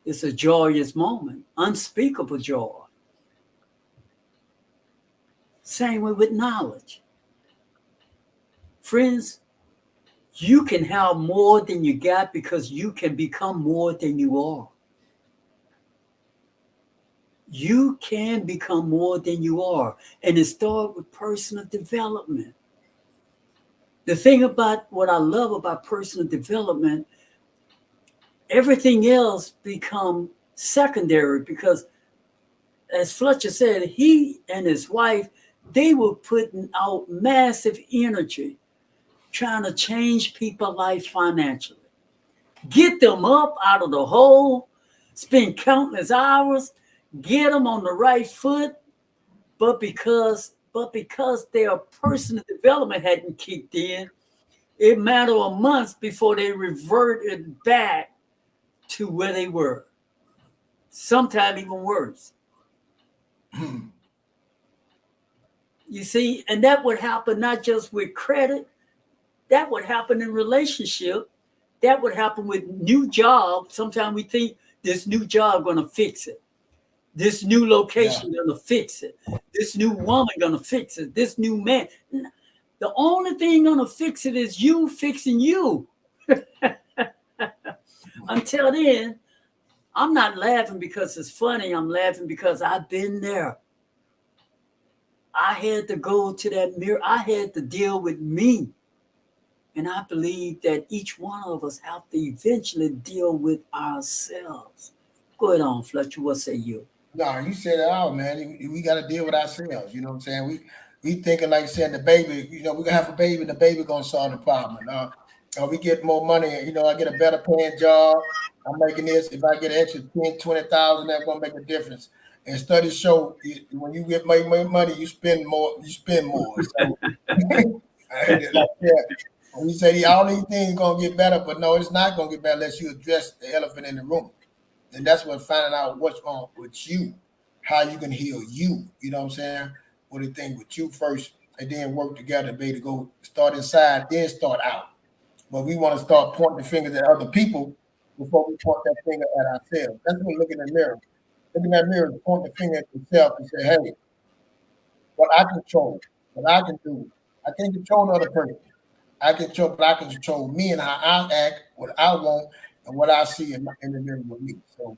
it's a joyous moment, unspeakable joy. Same way with knowledge. Friends, you can have more than you got because you can become more than you are. You can become more than you are. And it starts with personal development. The thing about what I love about personal development, everything else become secondary because, as Fletcher said, he and his wife, they were putting out massive energy trying to change people's life financially. Get them up out of the hole, spend countless hours, get them on the right foot, but because their personal development hadn't kicked in, it mattered of months before they reverted back to where they were. Sometimes even worse. You see, and that would happen not just with credit, that would happen in relationship. That would happen with new jobs. Sometimes we think this new job gonna fix it. This new location gonna fix it. This new woman gonna fix it. This new man. The only thing gonna fix it is you fixing you. Until then, I'm not laughing because it's funny. I'm laughing because I've been there. I had to go to that mirror. I had to deal with me. And I believe that each one of us have to eventually deal with ourselves. Go ahead on, Fletcher. What say you? No, you said it all, man. We got to deal with ourselves. You know what I'm saying? We thinking like saying the baby. You know, we gonna have a baby, and the baby gonna solve the problem. We get more money. You know, I get a better paying job. I'm making this. If I get an extra 10, 20,000, that's gonna make a difference. And studies show when you get make more money, you spend more. You spend more. So, like that. We say all these things gonna get better, but no, it's not gonna get better unless you address the elephant in the room. And that's what finding out what's wrong with you, how you can heal you. You know what I'm saying? What the thing with you first, and then work together, baby, to go start inside, then start out. But we want to start pointing the fingers at other people before we point that finger at ourselves. That's when we look in the mirror. Look in that mirror, point the finger at yourself and say, hey, what I control, what I can do. I can't control the other person. But I can control me and how I act, what I want, and what I see in the mirror with me. So,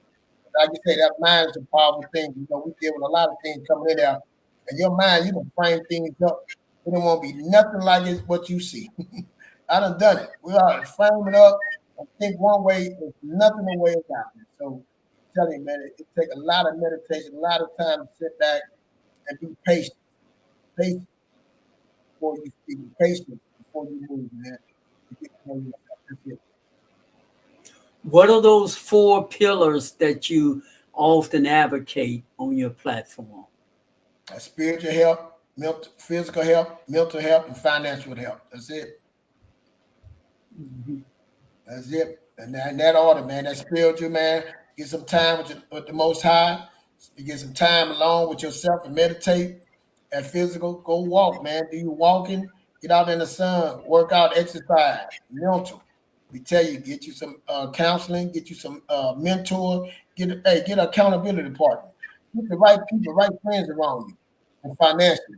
like you say, that mind is a powerful thing. You know, we deal with a lot of things coming in there, and your mind, you can frame things up. It don't want to be nothing like it's what you see. I done it. We ought to frame it up and think one way. It's nothing the way it's happening. So, I'm telling you, man, it takes a lot of meditation, a lot of time to sit back and be patient. Patient before you speak. Patient before you move, man. You get to know yourself. That's it. What are those 4 pillars that you often advocate on your platform? Spiritual health, physical health, mental health, and financial health. That's it. That's it. And in that order, man. That spiritual, man. Get some time with the Most High. You get some time alone with yourself and meditate. And physical, go walk, man. Do you walking? Get out in the sun, work out, exercise. Mental. We tell you, get you some counseling, get you some mentor, get an accountability partner. Get the right people, right friends around you. And financially.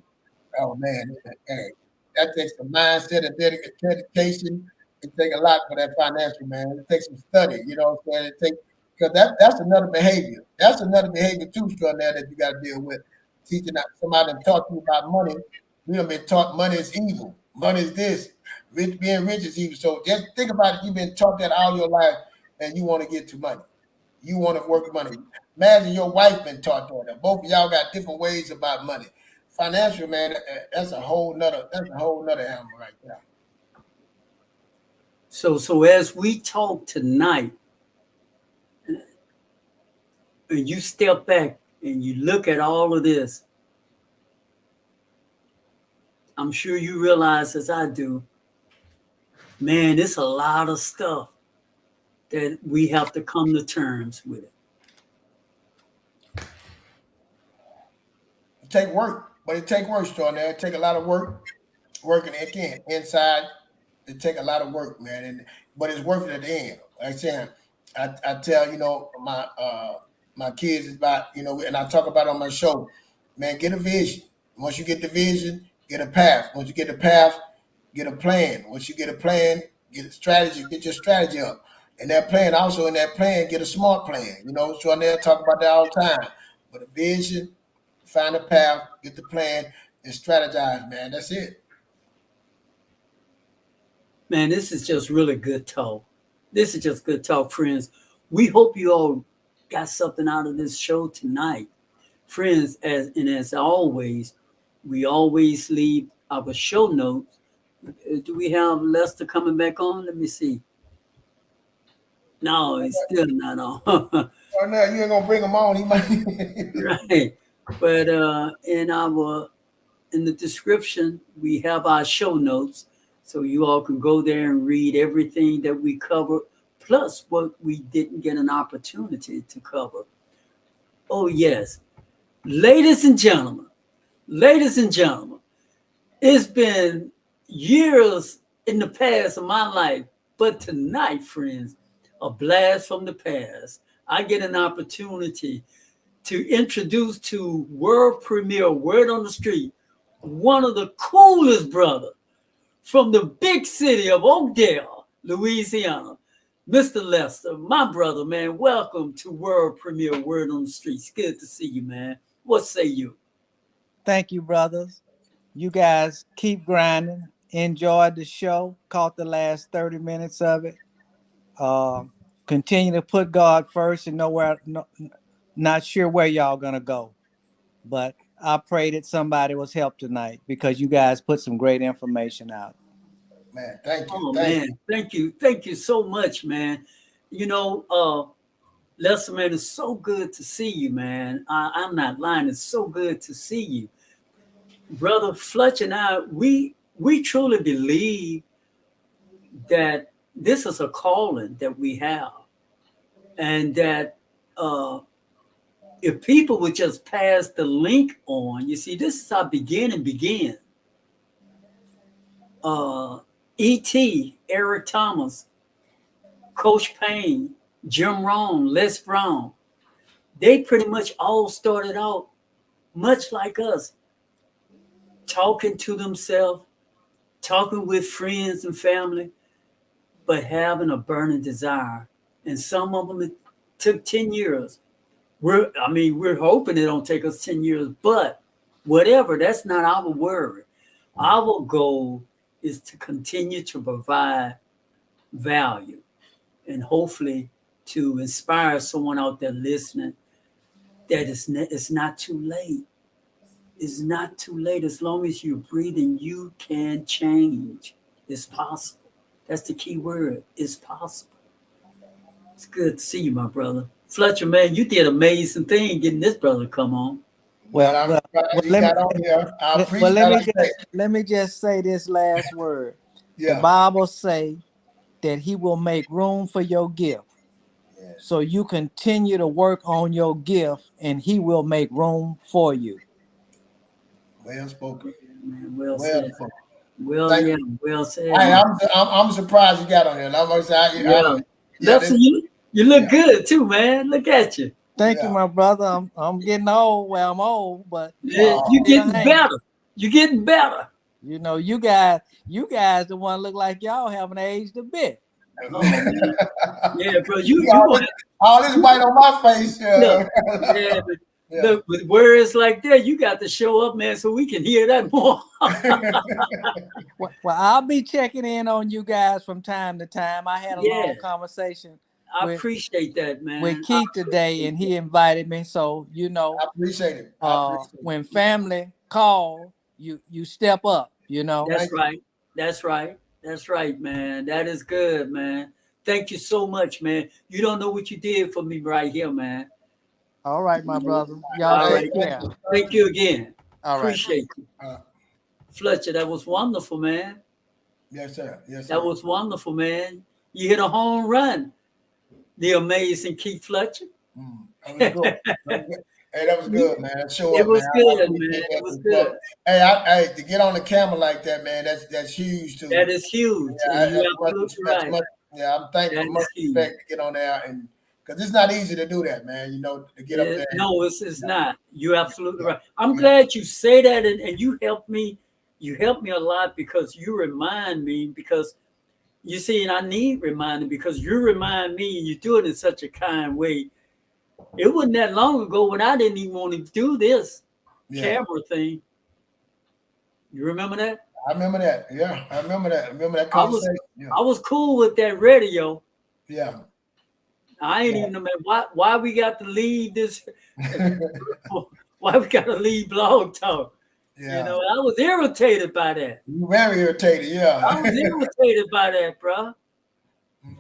Oh man, hey, that takes a mindset and dedication. It takes a lot for that financial, man. It takes some study, you know what I'm saying? It takes because that's another behavior. That's another behavior too, strong there that you got to deal with. Teaching that somebody to talk to you about money. We have been taught money is evil. Money is this. Being rich is evil. So just think about it. You've been taught that all your life, and you want to get to money. You want to work money. Imagine your wife been taught that. Both of y'all got different ways about money. Financial, man, that's a whole nother animal right there. So as we talk tonight, and you step back and you look at all of this, I'm sure you realize, as I do, man, it's a lot of stuff that we have to come to terms with. It take work, but it take work, Sean. It take a lot of work. Working again inside, it take a lot of work, man. But it's worth it at the end. Like I said, I tell my kids is about and I talk about it on my show, man. Get a vision. Once you get the vision, get a path. Once you get the path, get a plan. Once you get a plan, get a strategy. Get your strategy up. And that plan, also in that plan, get a smart plan. You know, so I talk about that all the time. But a vision, find a path, get the plan, and strategize, man. That's it. Man, this is just really good talk. This is just good talk, friends. We hope you all got something out of this show tonight. Friends, as always, we always leave our show notes. Do we have Lester coming back on? Let me see. No, he's still not on. Oh no, you ain't gonna bring him on. He might. Right. But in the description, we have our show notes. So you all can go there and read everything that we covered, plus what we didn't get an opportunity to cover. Oh, yes. Ladies and gentlemen, it's been years in the past of my life, but tonight, friends, a blast from the past. I get an opportunity to introduce to world premiere Word on the Street, one of the coolest brothers from the big city of Oakdale, Louisiana, Mr. Lester, my brother, man. Welcome to world premiere Word on the Street. It's good to see you, man. What say you? Thank you, brothers. You guys keep grinding. Enjoyed the show. Caught the last 30 minutes of it. Continue to put God first and not sure where y'all gonna go. But I pray that somebody was helped tonight because you guys put some great information out. Man, thank you. Oh Thank man, you. thank you so much, man. You know, Lester, man, it's so good to see you, man. I'm not lying. It's so good to see you, brother Fletch and I. We truly believe that this is a calling that we have, and that if people would just pass the link on, you see, this is how beginning began. E.T., Eric Thomas, Coach Payne, Jim Rohn, Les Brown, they pretty much all started out much like us, talking to themselves, talking with friends and family, but having a burning desire. And some of them, it took 10 years. We're hoping it don't take us 10 years, but whatever, that's not our worry. Our goal is to continue to provide value and hopefully to inspire someone out there listening that it's not too late. It's not too late. As long as you're breathing, you can change. It's possible. That's the key word. It's possible. It's good to see you, my brother. Fletcher, man, you did an amazing thing getting this brother to come on. Man, Well, I'm well, glad well, you let me got on here. I well, appreciate it. let me just say this last word. The Yeah. Bible say that He will make room for your gift. Yeah. So you continue to work on your gift, and He will make room for you. Well spoken. Man, well Well said. spoken. Well, Thank yeah, you. well said, Hey, man. I'm surprised you got on here. I Yeah. don't. Yeah. That's This, you look yeah. good too, man. Look at you. Thank you, Yeah. my brother. I'm getting old. Well, I'm old, but Yeah, I'm you still getting hanging. better. You getting better. You know, you guys, the one look like y'all haven't aged a bit. Oh man. Yeah, bro. You all, gonna this, all this white on my face. look. Yeah, but Yeah. look, with words like that, you got to show up, man, so we can hear that more. Well, I'll be checking in on you guys from time to time. I had a Yeah, long conversation I with appreciate that, man. I Keith today, appreciate and that. he invited me. So you know, I appreciate it. I appreciate when it. family call, you step up. You know. That's Thank you. right. That's right. That's right, man. That is good, man. Thank you so much, man. You don't know what you did for me right here, man. All right, my brother. Y'all All Hey, take right. care. Thank you again. All right. Appreciate you. Uh, Fletcher, that was wonderful, man. yes, sir. Yes, That sir. was wonderful, man. You hit a home run. The amazing Keith Fletcher. That was good. That was good. Hey, that was good, man. Show It up, man. was I good, appreciate man. It that. was 'Cause, good. hey, to get on the camera like that, man, that's huge too. That is huge. Yeah, And you're that's much absolutely respect. right. Yeah, I'm thankful, That much is huge. respect to get on there, and because it's not easy to do that, man. You know, to get up there. No, it's not. You're absolutely Yeah, right. I'm yeah. glad you say that, and you help me. You help me a lot because you remind me. Because you see, and I need reminding because you remind me, and you do it in such a kind way. It wasn't that long ago when I didn't even want to do this Yeah. camera thing. You remember that? I remember that. Yeah, I remember that. I remember that I was conversation. Yeah, I was cool with that radio. yeah. I ain't even know, man, why we got to leave this. Why we got to leave Blog Talk? Yeah. You know, I was irritated by that. You very irritated. Yeah. I was irritated by that, bro.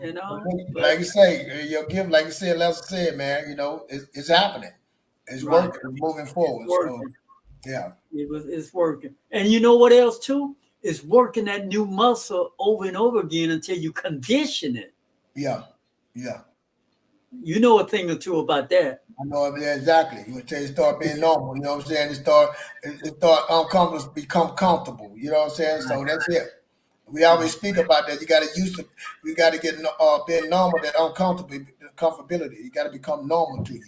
You know, Like you say, your gift, like you said, Lester said, man, you know, it's happening. It's right. working. It's moving It's forward. So, working. yeah. It's working. And you know what else too? It's working that new muscle over and over again until you condition it. Yeah. Yeah. You know a thing or two about that. I know, yeah, exactly. You would say it start being normal, you know what I'm saying? It start uncomfortable, become comfortable, you know what I'm saying? So that's it. We always speak about that. You got to use it. You got to get being normal, that uncomfortable, the comfortability. You got to become normal to you.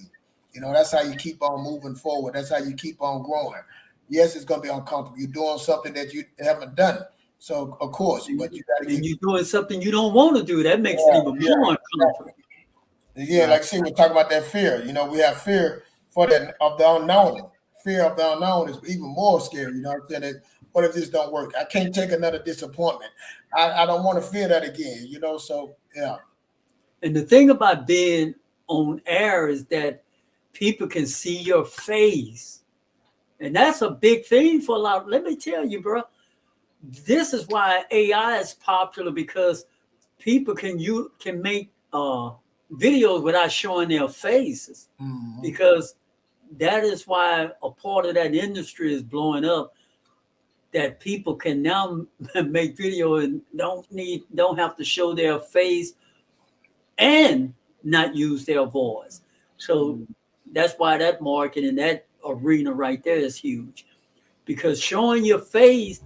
You know, that's how you keep on moving forward. That's how you keep on growing. Yes, it's going to be uncomfortable. You're doing something that you haven't done. So, of course, but you got to And keep. you're doing something you don't want to do. That makes it even more uncomfortable. Yeah, like I see, we're talking about that fear. You know, we have fear for that of the unknown. Fear of the unknown is even more scary. You know what I'm saying? That, what if this don't work? I can't take another disappointment. I don't want to feel that again. You know, so yeah. And the thing about being on air is that people can see your face. And that's a big thing for a lot. Let me tell you, bro. this is why AI is popular, because people can make videos without showing their faces, because that is why a part of that industry is blowing up. That people can now make video and don't have to show their face and not use their voice. So that's why that market in that arena right there is huge, because showing your face,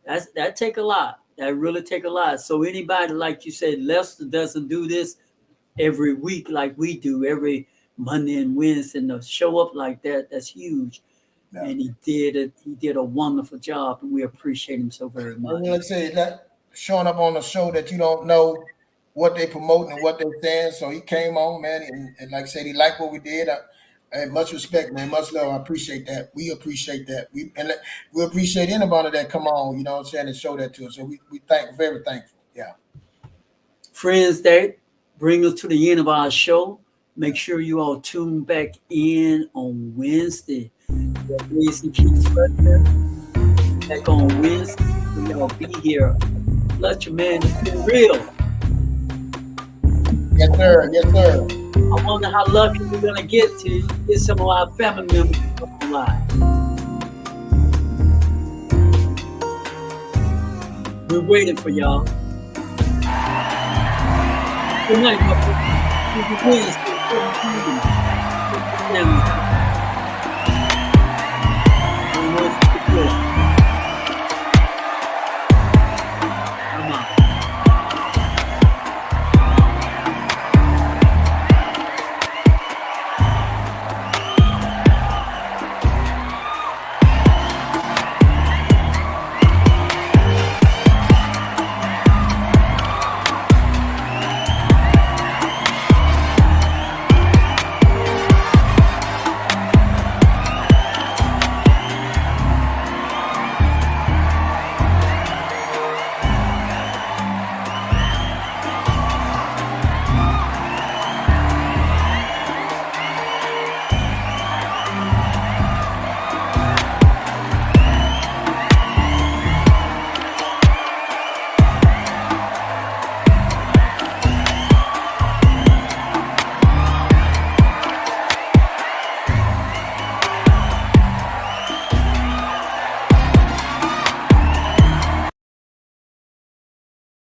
that take a lot. That really take a lot. So anybody, like you said, Lester doesn't do this every week like we do every Monday and Wednesday, and to show up like that, that's huge. Yeah. And he did it. He did a wonderful job, and we appreciate him so very much. Like I say, that showing up on a show that you don't know what they promoting and what they're saying. So he came on, man, and like I said, he liked what we did. And much respect, man, much love. I appreciate that. We appreciate that. We appreciate anybody that come on, you know what I'm saying, and show that to us. So we very thankful. Yeah. Friends, that brings us to the end of our show. Make sure you all tune back in on Wednesday. Back on Wednesday, y'all be here. Fletcher, man, it's been real. Yes, sir. Yes, sir. I wonder how lucky we're gonna get to get some of our family members to come alive. We're waiting for y'all. Good night, my friend.